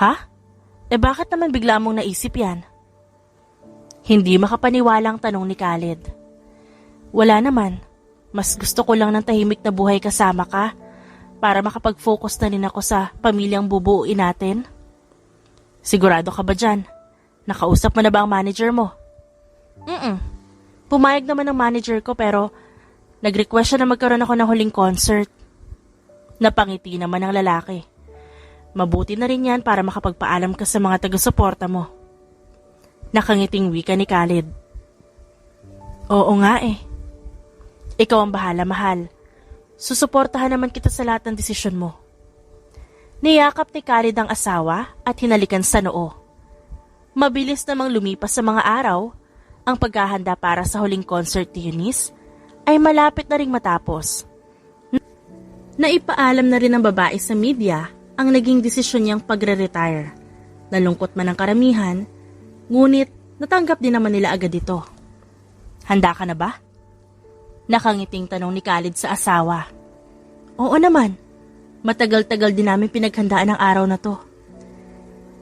Ha? Bakit naman bigla mong naisip yan? Hindi makapaniwala ang tanong ni Khalid. Wala naman. Mas gusto ko lang ng tahimik na buhay kasama ka para makapag-focus na rin ako sa pamilyang bubuuin natin. Sigurado ka ba dyan? Nakausap mo na ba ang manager mo? Pumayag naman ang manager ko pero nag-request siya na magkaroon ako ng huling concert. Napangiti naman ang lalaki. Mabuti na rin yan para makapagpaalam ka sa mga taga-suporta mo. Nakangiting wika ni Khalid. Oo nga eh. Ikaw ang bahala, mahal. Susuportahan naman kita sa lahat ng desisyon mo. Niyakap ni Khalid ang asawa at hinalikan sa noo. Mabilis namang lumipas sa mga araw, ang paghahanda para sa huling concert ni Eunice ay malapit na ring matapos. Naipaalam na rin ng babae sa media ang naging desisyon niyang pagre-retire. Nalungkot man ang karamihan, ngunit natanggap din naman nila agad ito. Handa ka na ba? Nakangiting tanong ni Khalid sa asawa. Oo naman, matagal-tagal din namin pinaghandaan ang araw na to.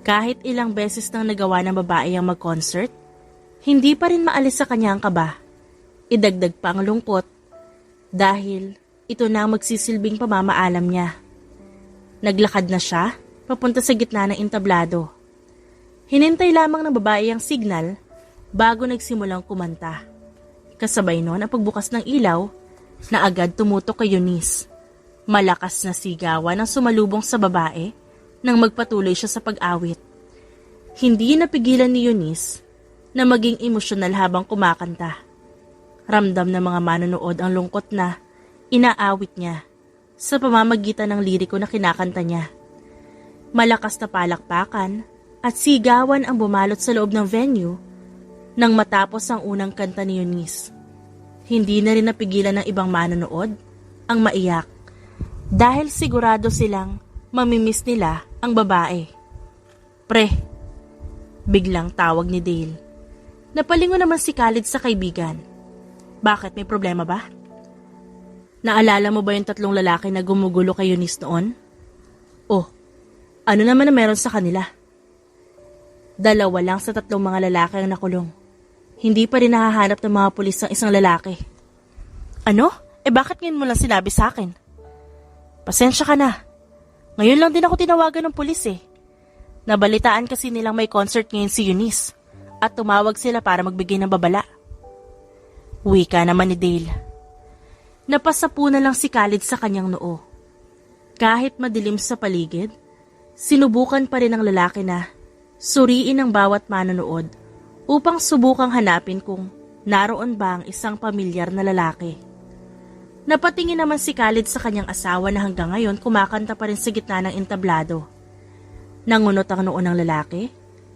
Kahit ilang beses nang nagawa ng babae ang mag-concert, hindi pa rin maalis sa kanya ang kaba. Idagdag pa ang lungkot dahil ito na ang magsisilbing pamamaalam niya. Naglakad na siya papunta sa gitna ng entablado. Hinintay lamang ng babae ang signal bago nagsimulang kumanta. Kasabay noon ang pagbukas ng ilaw na agad tumutok kay Eunice. Malakas na sigawan ang sumalubong sa babae nang magpatuloy siya sa pag-awit. Hindi napigilan ni Eunice na maging emosyonal habang kumakanta. Ramdam ng mga manonood ang lungkot na inaawit niya sa pamamagitan ng liriko na kinakanta niya. Malakas na palakpakan at sigawan ang bumalot sa loob ng venue nang matapos ang unang kanta ni Eunice. Hindi na rin napigilan ng ibang manonood ang maiyak dahil sigurado silang mamimiss nila ang babae. Pre, biglang tawag ni Dale. Napalingon naman si Khalid sa kaibigan. Bakit, may problema ba? Naalala mo ba yung 3 lalaki na gumugulo kay Eunice noon? Oh, ano naman na meron sa kanila? 2 lang sa 3 mga lalaki ang nakulong. Hindi pa rin nahahanap ng mga pulis ng isang lalaki. Ano? Bakit ngayon mo lang sinabi sa akin? Pasensya ka na. Ngayon lang din ako tinawagan ng pulis Nabalitaan kasi nilang may concert ngayon si Eunice at tumawag sila para magbigay ng babala. Wika naman ni Dale. Napasapu na lang si Khalid sa kanyang noo. Kahit madilim sa paligid, sinubukan pa rin ng lalaki na suriin ang bawat manonood upang subukang hanapin kung naroon ba ang isang pamilyar na lalaki. Napatingin naman si Khalid sa kanyang asawa na hanggang ngayon kumakanta pa rin sa gitna ng entablado. Nangunot ang noo ng lalaki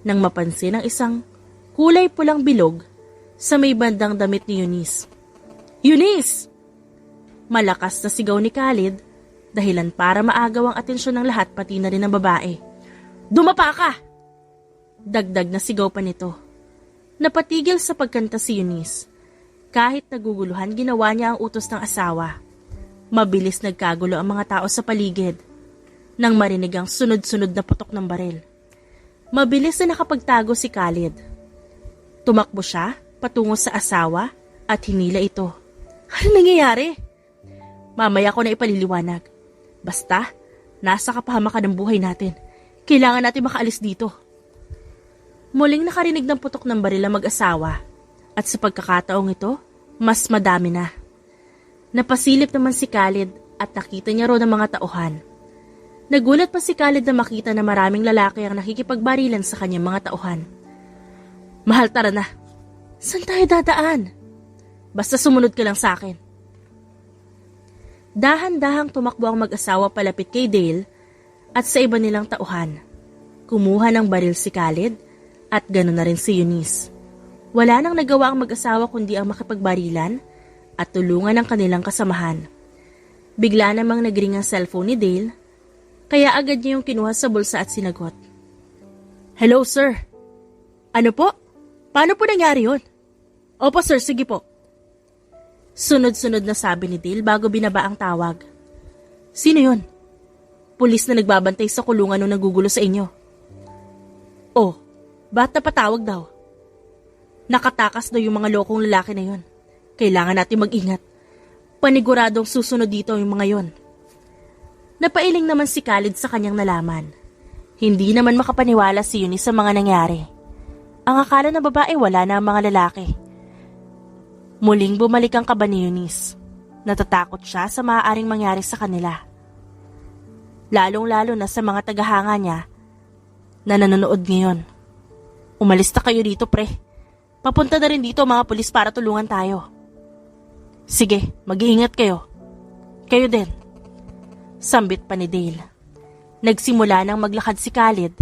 nang mapansin ang isang kulay pulang bilog sa may bandang damit ni Eunice. Eunice! Malakas na sigaw ni Khalid, dahilan para maagaw ang atensyon ng lahat pati na rin ng babae. Dumapa ka! Dagdag na sigaw pa nito. Napatigil sa pagkanta si Eunice. Kahit naguguluhan, ginawa niya ang utos ng asawa. Mabilis nagkagulo ang mga tao sa paligid nang marinig ang sunod-sunod na putok ng baril. Mabilis na nakapagtago si Khalid. Tumakbo siya patungo sa asawa at hinila ito. Ano nangyayari? Mamaya ko na ipaliliwanag. Basta, nasa kapahamakan ng buhay natin. Kailangan natin makaalis dito. Muling nakarinig ng putok ng baril ang mag-asawa at sa pagkakataong ito, mas madami na. Napasilip naman si Khalid at nakita niya roon ang mga tauhan. Nagulat pa si Khalid na makita na maraming lalaki ang nakikipagbarilan sa kanyang mga tauhan. Mahal, tara na. Saan tayo dadaan? Basta sumunod ka lang sa akin. Dahan-dahang tumakbo ang mag-asawa palapit kay Dale at sa iba nilang tauhan. Kumuha ng baril si Khalid at gano'n na rin si Eunice. Wala nang nagawa ang mag-asawa kundi ang makipagbarilan at tulungan ang kanilang kasamahan. Bigla namang nagring ang cellphone ni Dale, kaya agad niya yung kinuha sa bulsa at sinagot. Hello, sir. Ano po? Paano po nangyari yun? Opo, sir. Sige po. Sunod-sunod na sabi ni Dale bago binaba ang tawag. Sino yun? Pulis na nagbabantay sa kulungan nung nagugulo sa inyo. Oh, ba't napatawag daw? Nakatakas daw yung mga lokong lalaki na yon. Kailangan natin mag-ingat. Paniguradong susunod dito yung mga yon. Napailing naman si Khalid sa kanyang nalaman. Hindi naman makapaniwala si Eunice sa mga nangyari. Ang akala ng babae wala na ang mga lalaki. Muling bumalik ang kaba ni Eunice. Natatakot siya sa maaaring mangyari sa kanila. Lalong-lalo na sa mga tagahanga niya na nanonood ngayon. Umalis na kayo dito, pre. Papunta na rin dito mga pulis para tulungan tayo. Sige, mag-iingat kayo. Kayo din. Sambit pa ni Dale. Nagsimula nang maglakad si Khalid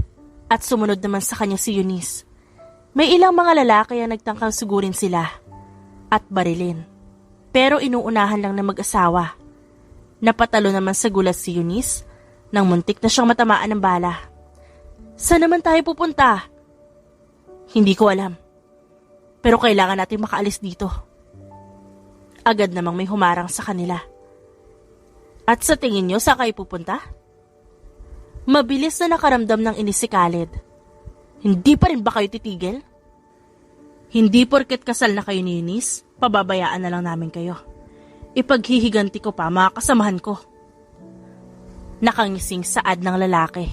at sumunod naman sa kanya si Eunice. May ilang mga lalaki ang nagtangkang sugurin sila at barilin. Pero inuunahan lang ng mag-asawa. Napatalo naman sa gulat si Eunice nang muntik na siyang matamaan ng bala. Saan naman tayo pupunta? Hindi ko alam. Pero kailangan natin makaalis dito. Agad namang may humarang sa kanila. At sa tingin nyo, saan kayo pupunta? Mabilis na nakaramdam ng inis si Khalid. Hindi pa rin ba kayo titigil? Hindi porket kasal na kayo ni Eunice, pababayaan na lang namin kayo. Ipaghihiganti ko pa mga kasamahan ko. Nakangising saad ng lalaki.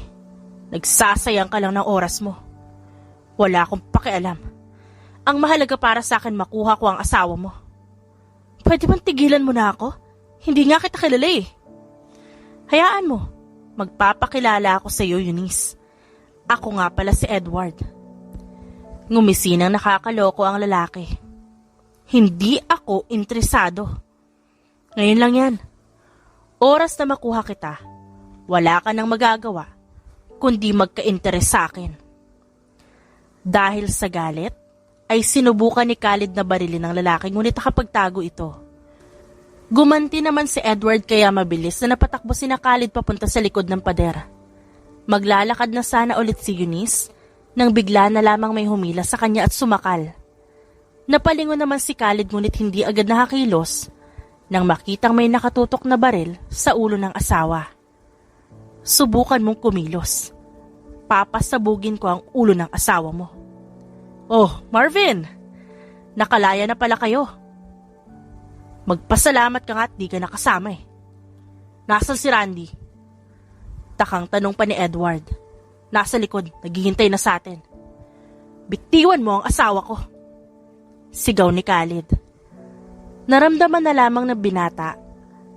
Nagsasayang ka lang ng oras mo. Wala akong pakialam. Ang mahalaga para sa akin makuha ko ang asawa mo. Pwede bang tigilan mo na ako? Hindi nga kita kilala eh. Hayaan mo, magpapakilala ako sa iyo, Eunice. Ako nga pala si Edward. Ngumisinang nakakaloko ang lalaki. Hindi ako interesado. Ngayon lang yan. Oras na makuha kita, wala ka nang magagawa, kundi magka-interes sa akin. Dahil sa galit, ay sinubukan ni Khalid na barilin ng lalaki ngunit nakapagtago ito. Gumanti naman si Edward kaya mabilis na napatakbo sina Khalid papunta sa likod ng pader. Maglalakad na sana ulit si Eunice nang bigla na lamang may humila sa kanya at sumakal. Napalingon naman si Khalid ngunit hindi agad nakakilos nang makitang may nakatutok na baril sa ulo ng asawa. Subukan mong kumilos. Papasabugin ko ang ulo ng asawa mo. Oh, Marvin! Nakalaya na pala kayo. Magpasalamat ka nga at di ka nakasama eh. Nasaan si Randy? Takang tanong pa ni Edward. Nasa likod, naghihintay na sa atin. Bitiwan mo ang asawa ko. Sigaw ni Khalid. Naramdaman na lamang ng binata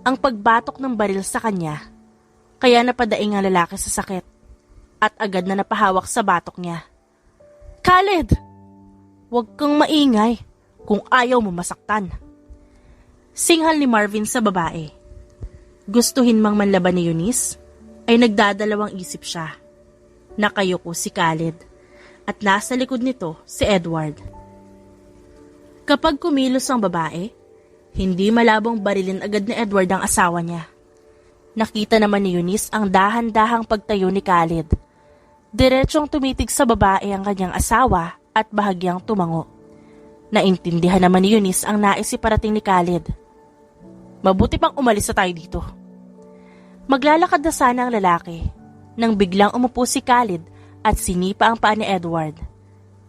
ang pagbatok ng baril sa kanya, kaya napadaing ang lalaki sa sakit at agad na napahawak sa batok niya. Khalid! Huwag kang maingay kung ayaw mo masaktan. Singhal ni Marvin sa babae. Gustuhin mang manlaban ni Eunice, ay nagdadalawang isip siya. Nakayuko si Khalid at nasa likod nito si Edward. Kapag kumilos ang babae, hindi malabong barilin agad ni Edward ang asawa niya. Nakita naman ni Eunice ang dahan-dahang pagtayo ni Khalid. Diretsong tumitig sa babae ang kanyang asawa at bahagyang tumango. Naintindihan naman ni Eunice ang nais iparating ni Khalid. Mabuti pang umalis na tayo dito. Maglalakad na sana ang lalaki nang biglang umupo si Khalid at sinipa ang paa ni Edward.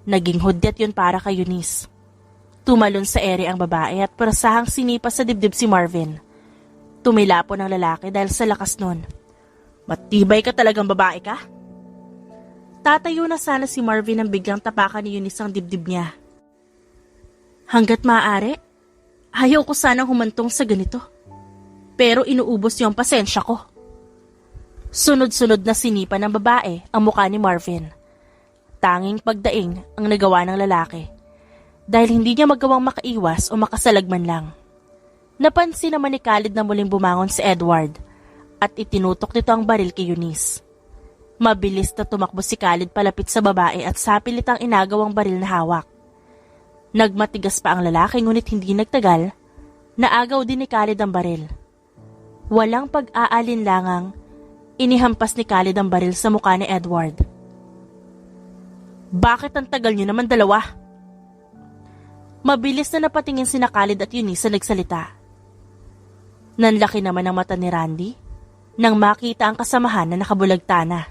Naging hudyat yun para kay Eunice. Tumalon sa ere ang babae at parasahang sinipa sa dibdib si Marvin. Tumilapo ng lalaki dahil sa lakas nun. Matibay ka talagang babae ka? Tatayo na sana si Marvin nang biglang tapakan ni Eunice ang dibdib niya. Hanggat maaari, ayaw ko sanang humantong sa ganito. Pero inuubos niyo ang pasensya ko. Sunod-sunod na sinipa ng babae ang mukha ni Marvin. Tanging pagdaing ang nagawa ng lalaki. Dahil hindi niya magawang makaiwas o makasalag man lang. Napansin naman ni Khalid na muling bumangon si Edward at itinutok nito ang baril kay Eunice. Mabilis na tumakbo si Khalid palapit sa babae at sapilitang inagaw ang baril na hawak. Nagmatigas pa ang lalaki ngunit hindi nagtagal, naagaw din ni Khalid ang baril. Walang pag-aalinlangang, inihampas ni Khalid ang baril sa mukha ni Edward. Bakit ang tagal niyo naman dalawa? Mabilis na napatingin sina Khalid at Eunice na nagsalita. Nanlaki naman ang mata ni Randy nang makita ang kasamahan na nakabulagta na.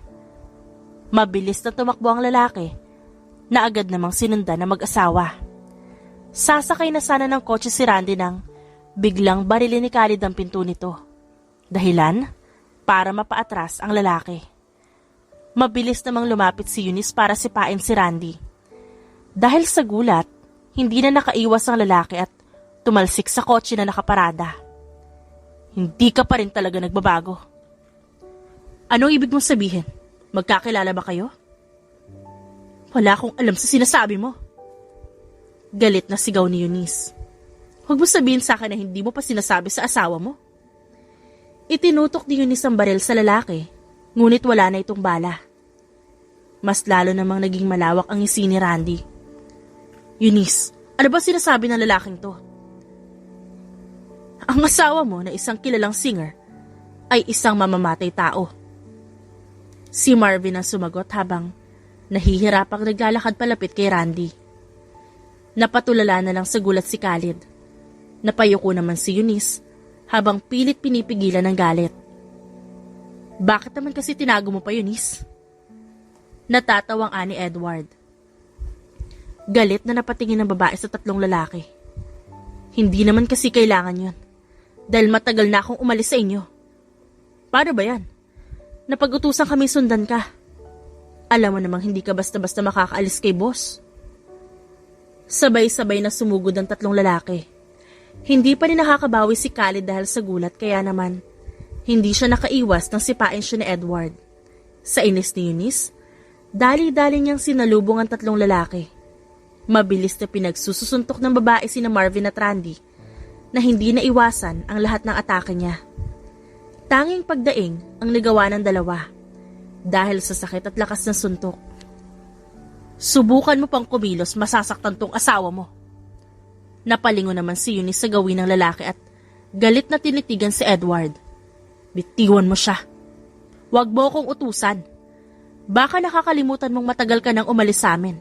Mabilis na tumakbo ang lalaki na agad namang sinundan ng mag-asawa. Sasakay na sana ng kotse si Randy nang biglang barilin ni Khalid ang pinto nito. Dahilan? Para mapaatras ang lalaki. Mabilis namang lumapit si Eunice para sipain si Randy. Dahil sa gulat, hindi na nakaiwas ang lalaki at tumalsik sa kotse na nakaparada. Hindi ka pa rin talaga nagbabago. Anong ibig mong sabihin? Magkakilala ba kayo? Wala akong alam sa sinasabi mo. Galit na sigaw ni Eunice. Huwag mo sabihin sa akin na hindi mo pa sinasabi sa asawa mo. Itinutok ni Eunice ang baril sa lalaki, ngunit wala na itong bala. Mas lalo namang naging malawak ang ngisi ni Randy. Eunice, ano ba sinasabi ng lalaking to? Ang asawa mo na isang kilalang singer ay isang mamamatay tao. Si Marvin ang sumagot habang nahihirapang naglalakad palapit kay Randy. Napatulala na lang sa gulat si Khalid. Napayuko naman si Eunice habang pilit pinipigilan ng galit. Bakit naman kasi tinago mo pa, Eunice? Natatawang ani Edward. Galit na napatingin ng babae sa tatlong lalaki. Hindi naman kasi kailangan yun. Dahil matagal na akong umalis sa inyo. Paano ba yan? Napag-utusan kami sundan ka. Alam mo namang hindi ka basta-basta makakaalis kay boss. Sabay-sabay na sumugod ang tatlong lalaki. Hindi pa rin nakakabawi si Khalid dahil sa gulat, kaya naman hindi siya nakaiwas nang sipain siya ni Edward. Sa inis ni Eunice, dali-dali niyang sinalubong ang tatlong lalaki. Mabilis na pinagsusuntok ng babae sina Marvin at Randy na hindi na iwasan ang lahat ng atake niya. Tanging pagdaing ang nagawa ng dalawa dahil sa sakit at lakas ng suntok. Subukan mo pang kumilos, masasaktan tong asawa mo. Napalingon naman si Eunice sa gawin ng lalaki at galit na tinitigan si Edward. Bitiwan mo siya. Huwag mo akong utusan. Baka nakakalimutan mong matagal ka nang umalis sa amin.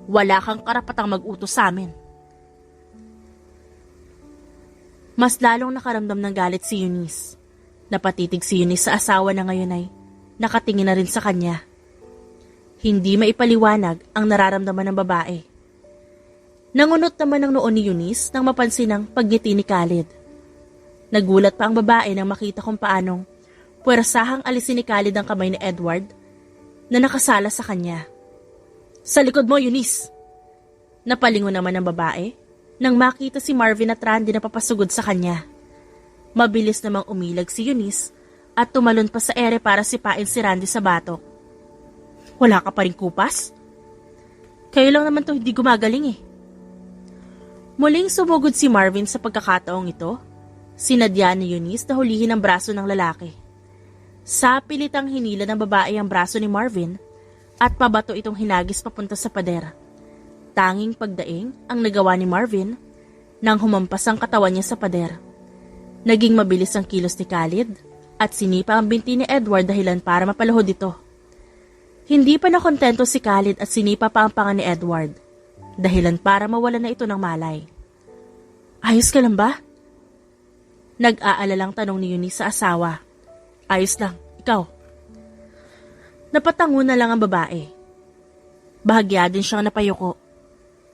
Wala kang karapatang mag-utos sa amin. Mas lalong nakaramdam ng galit si Eunice. Napatitig si Eunice sa asawa na ngayon ay nakatingin na rin sa kanya. Hindi maipaliwanag ang nararamdaman ng babae. Nangunot naman ang noon ni Eunice nang mapansin ang pagngiti ni Khalid. Nagulat pa ang babae nang makita kung paanong puwersahang alisin ni Khalid ang kamay ni Edward na nakasala sa kanya. Sa likod mo, Eunice! Napalingon naman ang babae nang makita si Marvin at Randy na papasugod sa kanya. Mabilis namang umilag si Eunice at tumalon pa sa ere para sipain si Randy sa batok. Wala ka pa rin kupas? Kayo lang naman to hindi gumagaling eh. Muling sumugod si Marvin sa pagkakataong ito. Sinadya ni Eunice na hulihin ang braso ng lalaki. Sa pilitang hinila ng babae ang braso ni Marvin at pabato itong hinagis papunta sa pader. Tanging pagdaing ang nagawa ni Marvin nang humampas ang katawan niya sa pader. Naging mabilis ang kilos ni Khalid at sinipa ang binti ni Edward dahilan para mapalahod ito. Hindi pa nakontento si Khalid at sinipa pa ang panga ni Edward, dahilan para mawala na ito ng malay. Ayos ka lang ba? Nag-aalalang tanong ni Eunice sa asawa. Ayos lang, ikaw? Napatango na lang ang babae. Bahagya din siyang napayuko.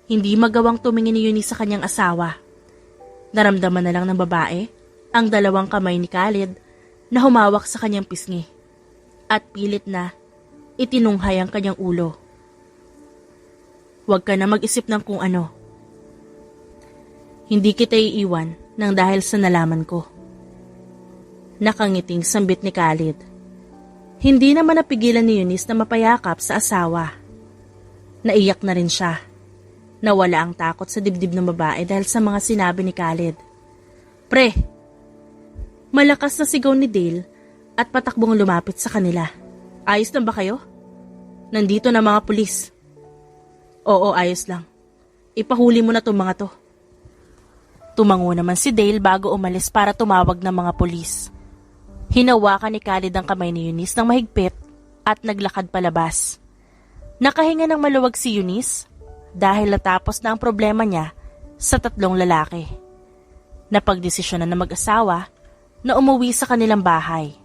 Hindi magawang tumingin ni Eunice sa kanyang asawa. Naramdaman na lang ng babae ang dalawang kamay ni Khalid na humawak sa kanyang pisngi at pilit na itinunghay ang kanyang ulo. Huwag ka na mag-isip ng kung ano. Hindi kita iiwan nang dahil sa nalaman ko. Nakangiting sambit ni Khalid. Hindi naman napigilan ni Eunice na mapayakap sa asawa. Naiyak na rin siya. Nawala ang takot sa dibdib ng babae dahil sa mga sinabi ni Khalid. Pre! Malakas na sigaw ni Dale at patakbong lumapit sa kanila. Ayos lang ba kayo? Nandito na mga pulis. Oo, ayos lang. Ipahuli mo na itong mga to. Tumango naman si Dale bago umalis para tumawag ng mga pulis. Hinawakan ni Khalid ang kamay ni Eunice ng mahigpit at naglakad palabas. Nakahinga ng maluwag si Eunice dahil natapos na ang problema niya sa tatlong lalaki. Napagdesisyonan na mag-asawa na umuwi sa kanilang bahay.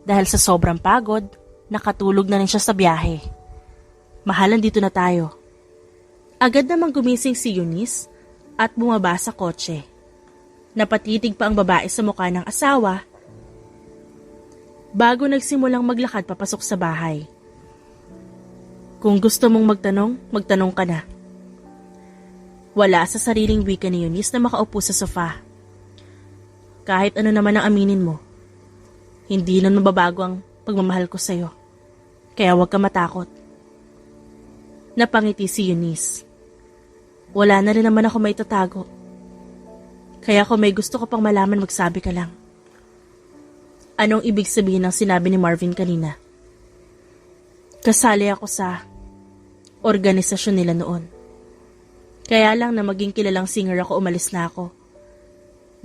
Dahil sa sobrang pagod, nakatulog na rin siya sa biyahe. Mahalan dito na tayo. Agad namang gumising si Eunice at bumaba sa kotse. Napatitig pa ang babae sa mukha ng asawa bago nagsimulang maglakad papasok sa bahay. Kung gusto mong magtanong ka na. Wala sa sariling wika ni Eunice na makaupo sa sofa. Kahit ano naman ang aminin mo, hindi nun mababago ang pagmamahal ko sa'yo. Kaya huwag ka matakot. Napangiti si Eunice. Wala na rin naman ako may tatago. Kaya kung may gusto ko pang malaman, magsabi ka lang. Anong ibig sabihin ng sinabi ni Marvin kanina? Kasali ako sa organisasyon nila noon. Kaya lang na maging kilalang singer ako, umalis na ako.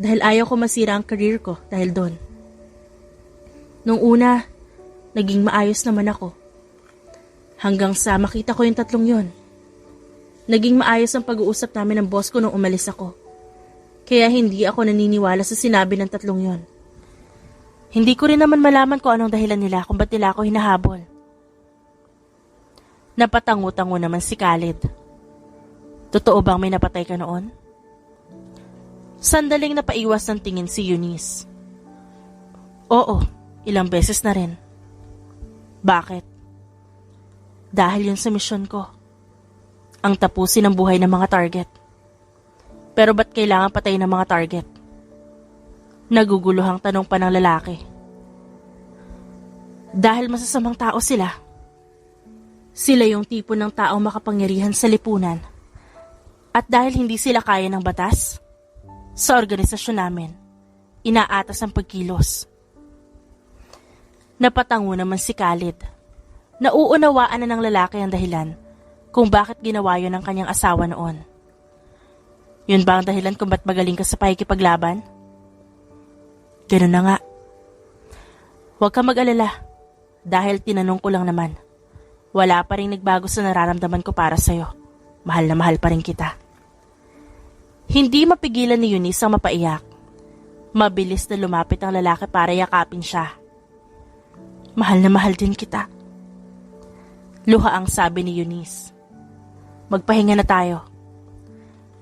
Dahil ayaw ko masira ang career ko dahil doon. Nung una, naging maayos naman ako. Hanggang sa makita ko yung tatlong yon. Naging maayos ang pag-uusap namin ng boss ko nung umalis ako. Kaya hindi ako naniniwala sa sinabi ng tatlong yon. Hindi ko rin naman malaman kung anong dahilan nila kung ba't nila ako hinahabol. Napatango-tango naman si Khalid. Totoo bang may napatay ka noon? Sandaling napaiwas ng tingin si Eunice. Oo, ilang beses na rin. Bakit? Dahil yun sa misyon ko. ang tapusin ng buhay ng mga target. Pero ba't kailangan patayin ng mga target? Naguguluhang tanong pa ng lalaki. Dahil masasamang tao sila. Sila yung tipo ng taong makapangyarihan sa lipunan. At dahil hindi sila kaya ng batas, sa organisasyon namin, inaatas ang pagkilos. Napatango naman si Khalid. Nauunawaan na ng lalaki ang dahilan kung bakit ginawa yun ng kanyang asawa noon. Yun ba ang dahilan kung ba't magaling ka sa pakikipaglaban? Ganun na nga. Huwag ka mag-alala dahil tinanong ko lang naman. Wala pa rin nagbago sa nararamdaman ko para sa'yo. Mahal na mahal pa rin kita. Hindi mapigilan ni Eunice ang mapaiyak. Mabilis na lumapit ang lalaki para yakapin siya. Mahal na mahal din kita. Luha ang sabi ni Eunice. Magpahinga na tayo.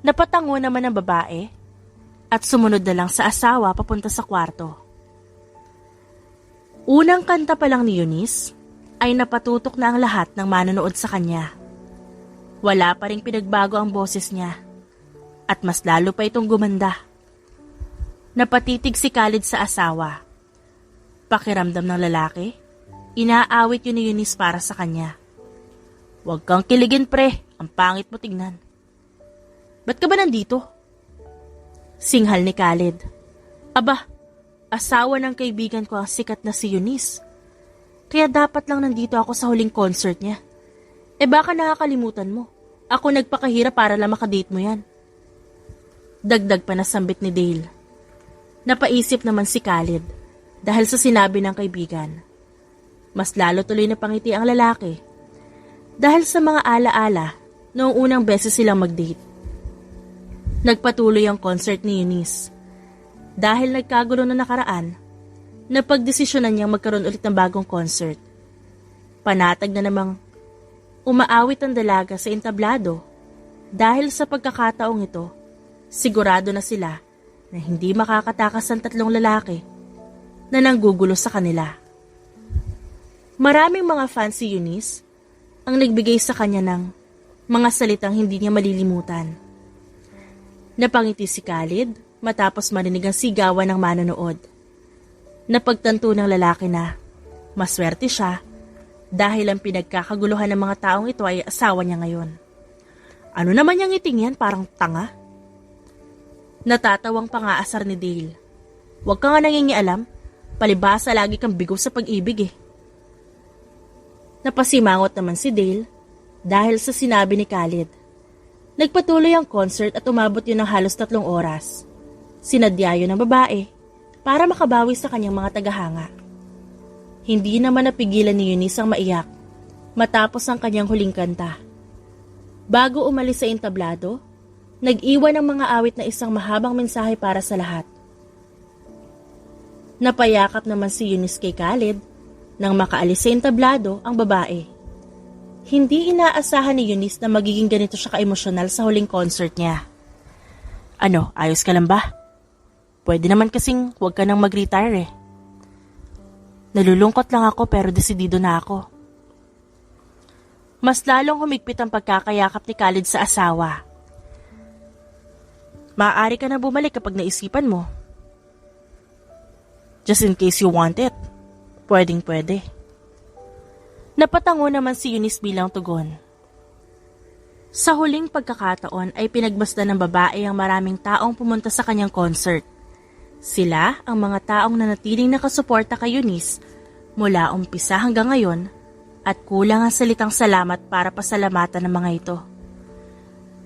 Napatango naman ang babae at sumunod na lang sa asawa papunta sa kwarto. Unang kanta pa lang ni Eunice ay napatutok na ang lahat ng manonood sa kanya. Wala pa ring pinagbago ang boses niya at mas lalo pa itong gumanda. Napatitig si Khalid sa asawa. Pakiramdam ng lalaki, inaawit yun ni Eunice para sa kanya. Huwag kang kiligin pre, ang pangit mo tignan. Ba't ka ba nandito? Singhal ni Khalid. Aba, asawa ng kaibigan ko ang sikat na si Eunice. Kaya dapat lang nandito ako sa huling concert niya. Baka nakakalimutan mo. Ako nagpakahirap para lang makadate mo yan. Dagdag pa na sambit ni Dale. Napaisip naman si Khalid dahil sa sinabi ng kaibigan. Mas lalo tuloy na pangiti ang lalaki dahil sa mga alaala noong unang beses silang mag-date. Nagpatuloy ang concert ni Eunice. Dahil nagkagulo na nakaraan, napagdesisyonan niyang magkaroon ulit ng bagong concert. Panatag na namang umaawit ang dalaga sa entablado dahil sa pagkakataong ito, sigurado na sila na hindi makakatakas ang tatlong lalaki na nanggugulo sa kanila. Maraming mga fans si Eunice ang nagbigay sa kanya ng mga salitang hindi niya malilimutan. Napangiti si Khalid matapos marinig ang sigawan ng manonood. Napagtanto ng lalaki na maswerte siya dahil ang pinagkakaguluhan ng mga taong ito ay asawa niya ngayon. Ano naman yung ngiting yan, parang tanga? Natatawang pangaasar ni Dale. Huwag ka nga nangingialam, palibhasa lagi kang bigo sa pag-ibig eh. Napasimangot naman si Dale dahil sa sinabi ni Khalid. Nagpatuloy ang concert at umabot yun ng halos 3 oras. Sinadya yun ng babae para makabawi sa kanyang mga tagahanga. Hindi naman napigilan ni Eunice ang maiyak matapos ang kanyang huling kanta. Bago umalis sa entablado, nag-iwan ng mga awit na isang mahabang mensahe para sa lahat. Napayakap naman si Eunice kay Khalid nang makaalis sa entablado ang babae. Hindi inaasahan ni Eunice na magiging ganito siya ka-emosyonal sa huling concert niya. Ano, ayos ka lang ba? Pwede naman kasing huwag ka nang mag-retire eh. Nalulungkot lang ako pero desidido na ako. Mas lalong humigpit ang pagkakayakap ni Khalid sa asawa. Maaari ka na bumalik kapag naisipan mo. Just in case you want it. Pwedeng pwede. Napatango naman si Eunice bilang tugon. Sa huling pagkakataon ay pinagmasdan ng babae ang maraming taong pumunta sa kanyang concert. Sila ang mga taong nanatiling nakasuporta kay Eunice mula umpisa hanggang ngayon at kulang ang salitang salamat para pasalamatan ng mga ito.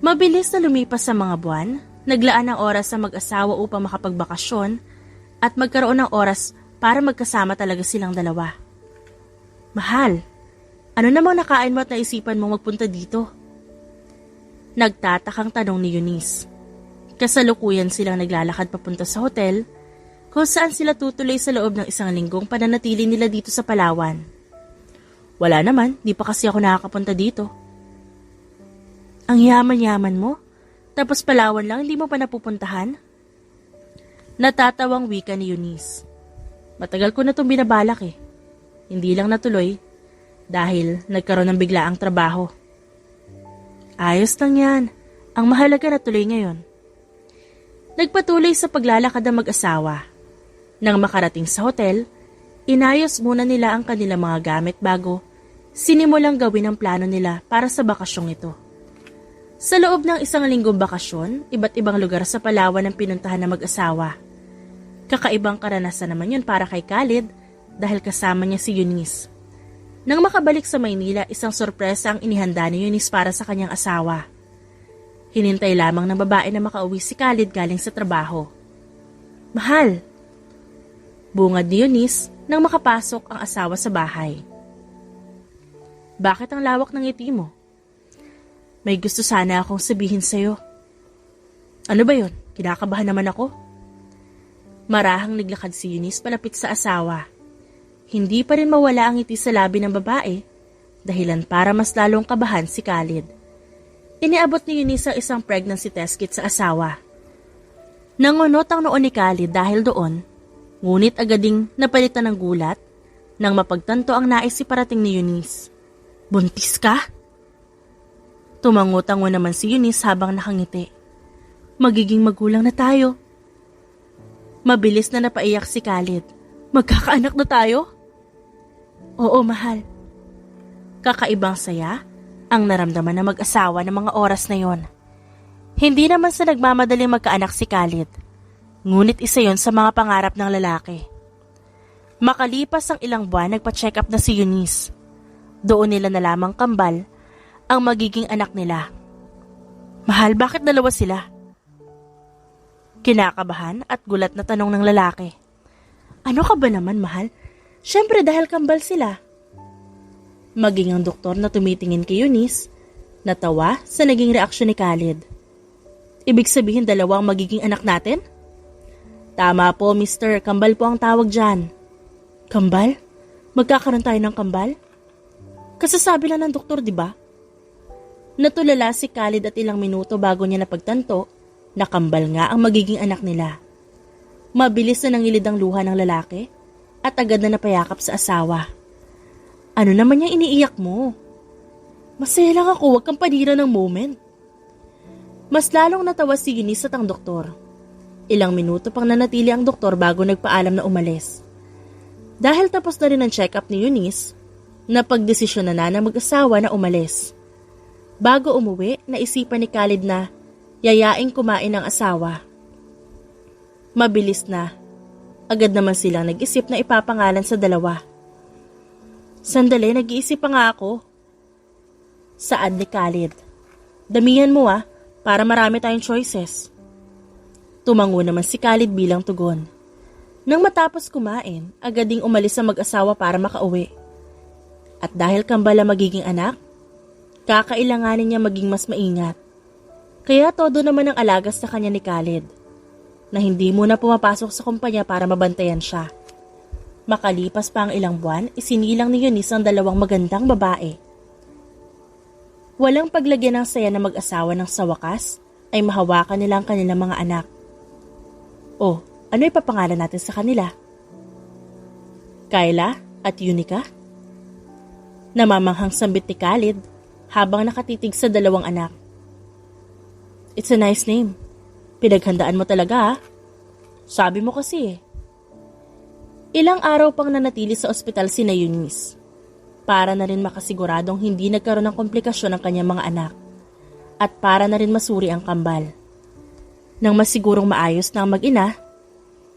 Mabilis na lumipas sa mga buwan, naglaan ng oras sa mag-asawa upang makapagbakasyon at magkaroon ng oras para magkasama talaga silang dalawa. Mahal, ano namang nakain mo at naisipan mong magpunta dito? Nagtatakang tanong ni Eunice. Kasalukuyan silang naglalakad papunta sa hotel kung saan sila tutuloy sa loob ng 1 linggong pananatili nila dito sa Palawan. Wala naman, di pa kasi ako nakakapunta dito. Ang yaman-yaman mo, tapos Palawan lang hindi mo pa napupuntahan? Natatawang wika ni Eunice. Matagal ko na itong binabalak eh. Hindi lang natuloy dahil nagkaroon ng biglaang trabaho. Ayos lang yan. Ang mahalaga na tuloy ngayon. Nagpatuloy sa paglalakad ang mag-asawa. Nang makarating sa hotel, inayos muna nila ang kanilang mga gamit bago sinimulang gawin ang plano nila para sa bakasyong ito. Sa loob ng 1 linggong bakasyon, iba't ibang lugar sa Palawan ang pinuntahan ng mag-asawa. Kakaibang karanasan naman yun para kay Khalid dahil kasama niya si Eunice. Nang makabalik sa Maynila, isang sorpresa ang inihanda ni Eunice para sa kanyang asawa. Hinintay lamang ng babae na makauwi si Khalid galing sa trabaho. Mahal! Bungad ni Eunice nang makapasok ang asawa sa bahay. Bakit ang lawak ng ngiti mo? May gusto sana akong sabihin sa'yo. Ano ba yun? Kinakabahan naman ako. Marahang naglakad si Eunice palapit sa asawa. Hindi pa rin mawala ang ngiti sa labi ng babae, dahilan para mas lalong kabahan si Khalid. Iniabot ni Eunice ang isang pregnancy test kit sa asawa. Nangunot ang noon ni Khalid dahil doon, ngunit agading napalitan ng gulat nang mapagtanto ang nais si parating ni Eunice. Buntis ka? Tumangutango naman si Eunice habang nakangiti. Magiging magulang na tayo. Mabilis na napaiyak si Khalid. Magkakaanak na tayo? Oo, mahal. Kakaibang saya ang naramdaman ng mag-asawa ng mga oras na yon. Hindi naman sa nagmamadaling magkaanak si Khalid, ngunit isa yon sa mga pangarap ng lalaki. Makalipas ang ilang buwan, nagpa-check up na si Eunice. Doon nila nalamang kambal ang magiging anak nila. Mahal, bakit dalawa sila? Kinakabahan at gulat na tanong ng lalaki. Ano ka ba naman, mahal? Siyempre dahil kambal sila. Maging ang doktor na tumitingin kay Eunice, natawa sa naging reaksyon ni Khalid. Ibig sabihin dalawa ang magiging anak natin? Tama po, mister. Kambal po ang tawag dyan. Kambal? Magkakaroon tayo ng kambal? Kasasabi lang ng doktor, di ba? Natulala si Khalid at ilang minuto bago niya napagtanto na kambal nga ang magiging anak nila. Mabilis na nangilid ang luha ng lalaki at agad na napayakap sa asawa. Ano naman yung iniiyak mo? Masaya lang ako, wag kang panira ng moment. Mas lalong natawa si Eunice at ang doktor. Ilang minuto pang nanatili ang doktor bago nagpaalam na umalis. Dahil tapos na rin ang check-up ni Eunice, napagdesisyon na ng mag-asawa na umalis. Bago umuwi, naisipan ni Khalid na yayaing kumain ang asawa. Mabilis na. Agad naman silang nag-isip na ipapangalan sa dalawa. Sandali, nag-iisip pa nga ako. Saad ni Khalid. Damihan mo para marami tayong choices. Tumango naman si Khalid bilang tugon. Nang matapos kumain, agad ding umalis ang mag-asawa para makauwi. At dahil kambal ang magiging anak, kakailanganin niya maging mas maingat. Kaya todo naman ang alagas sa kanya ni Khalid, na hindi muna pumapasok sa kumpanya para mabantayan siya. Makalipas pa ang ilang buwan, isinilang ni Eunice ang dalawang magandang babae. Walang paglagyan ng saya na mag-asawa ng sa wakas ay mahawakan nila ang kanilang mga anak. Oh, ano ipapangalan natin sa kanila? Kayla at Unica? Namamanghang sambit ni Khalid habang nakatitig sa dalawang anak. It's a nice name. Pinaghandaan mo talaga Sabi mo kasi Ilang araw pang nanatili sa ospital si Eunice para na rin makasiguradong hindi nagkaroon ng komplikasyon ang kanyang mga anak at para na rin masuri ang kambal. Nang masigurong maayos na ang mag-ina,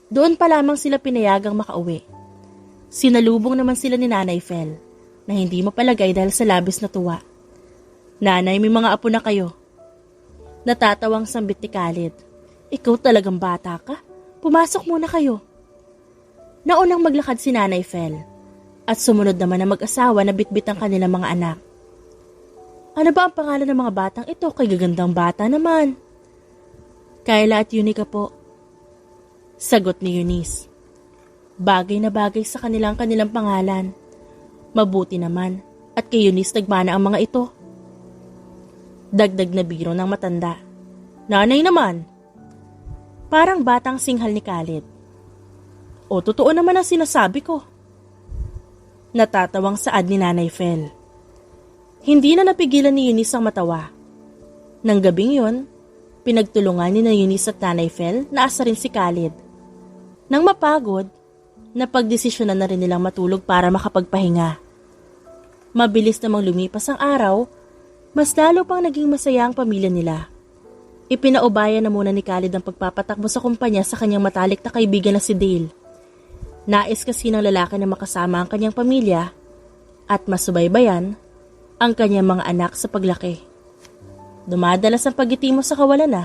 doon pa lamang sila pinayagang makauwi. Sinalubong naman sila ni Nanay Fel na hindi mapalagay dahil sa labis na tuwa. Nanay, may mga apo na kayo. Natatawang sambit ni Khalid. Ikaw talagang bata ka? Pumasok muna kayo. Naunang maglakad si Nanay Fel at sumunod naman ang mag-asawa na bitbit ang kanilang mga anak. Ano ba ang pangalan ng mga batang ito? Kay gagandang bata naman. Kayla at Unica po. Sagot ni Eunice. Bagay na bagay sa kanilang pangalan. Mabuti naman at kay Eunice nagmana ang mga ito. Dagdag na biro ng matanda. Nanay naman. Parang batang singhal ni Khalid. O totoo naman ang sinasabi ko. Natatawang saad ni Nanay Fel. Hindi na napigilan ni Eunice ang matawa. Nang gabing yun, pinagtulungan ni na Eunice at Nanay Fel na asarin si Khalid. Nang mapagod, napagdesisyonan na rin nilang matulog para makapagpahinga. Mabilis namang lumipas ang araw, mas lalo pang naging masaya ang pamilya nila. Ipinaubaya na muna ni Khalid ang pagpapatakbo sa kumpanya sa kanyang matalik na kaibigan na si Dale. Nais kasi ng lalaki na makasama ang kanyang pamilya at masubaybayan ang kanyang mga anak sa paglaki. Dumadalas ang pagiti mo sa kawalan na.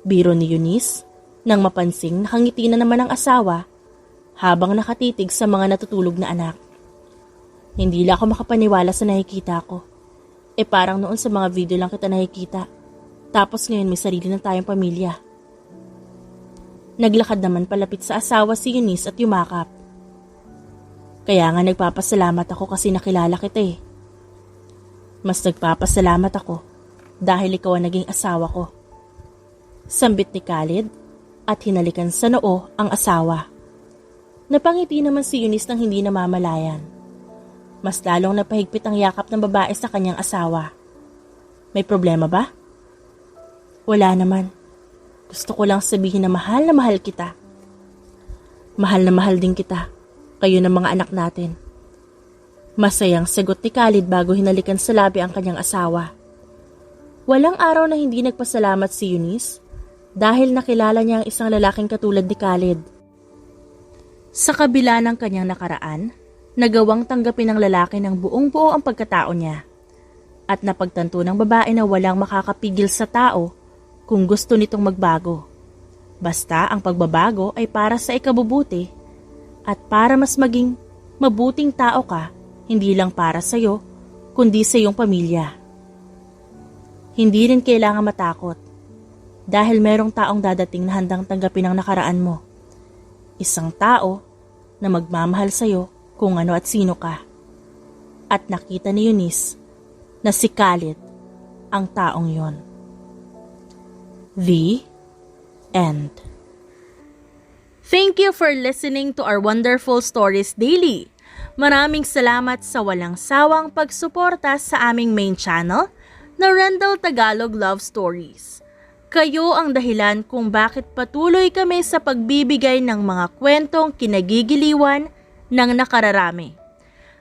Biro ni Eunice, nang mapansing nakangiti na naman ang asawa habang nakatitig sa mga natutulog na anak. Hindi lang ako makapaniwala sa nakikita ko. Parang noon sa mga video lang kita nakikita. Tapos ngayon may sarili na tayong pamilya. Naglakad naman palapit sa asawa si Eunice at yumakap. Kaya nga nagpapasalamat ako kasi nakilala kita eh. Mas nagpapasalamat ako dahil ikaw ang naging asawa ko. Sambit ni Khalid at hinalikan sa noo ang asawa. Napangiti naman si Eunice nang hindi namamalayan. Mas lalong napahigpit ang yakap ng babae sa kanyang asawa. May problema ba? Wala naman. Gusto ko lang sabihin na mahal kita. Mahal na mahal din kita. Kayo ng mga anak natin. Masayang sagot ni Khalid bago hinalikan sa labi ang kanyang asawa. Walang araw na hindi nagpasalamat si Eunice dahil nakilala niya ang isang lalaking katulad ni Khalid. Sa kabila ng kanyang nakaraan, nagawang tanggapin ng lalaki ng buong buo ang pagkatao niya at napagtanto ng babae na walang makakapigil sa tao kung gusto nitong magbago. Basta ang pagbabago ay para sa ikabubuti at para mas maging mabuting tao ka, hindi lang para sa'yo, kundi sa iyong pamilya. Hindi rin kailangan matakot dahil merong taong dadating na handang tanggapin ang nakaraan mo. Isang tao na magmamahal sa'yo kung ano at sino ka. At nakita ni Eunice na si Khalid ang taong yon. The End. Thank you for listening to our Wonderful Stories Daily. Maraming salamat sa walang sawang pagsuporta sa aming main channel na Rendell Tagalog Love Stories. Kayo ang dahilan kung bakit patuloy kami sa pagbibigay ng mga kwentong kinagigiliwan ng nakararami.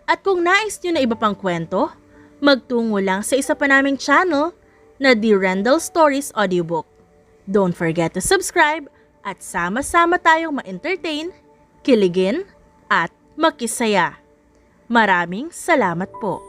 At kung nais nyo na iba pang kwento, magtungo lang sa isa pa naming channel na The Rendell Stories Audiobook. Don't forget to subscribe at sama-sama tayong ma-entertain, kiligin, at makisaya. Maraming salamat po.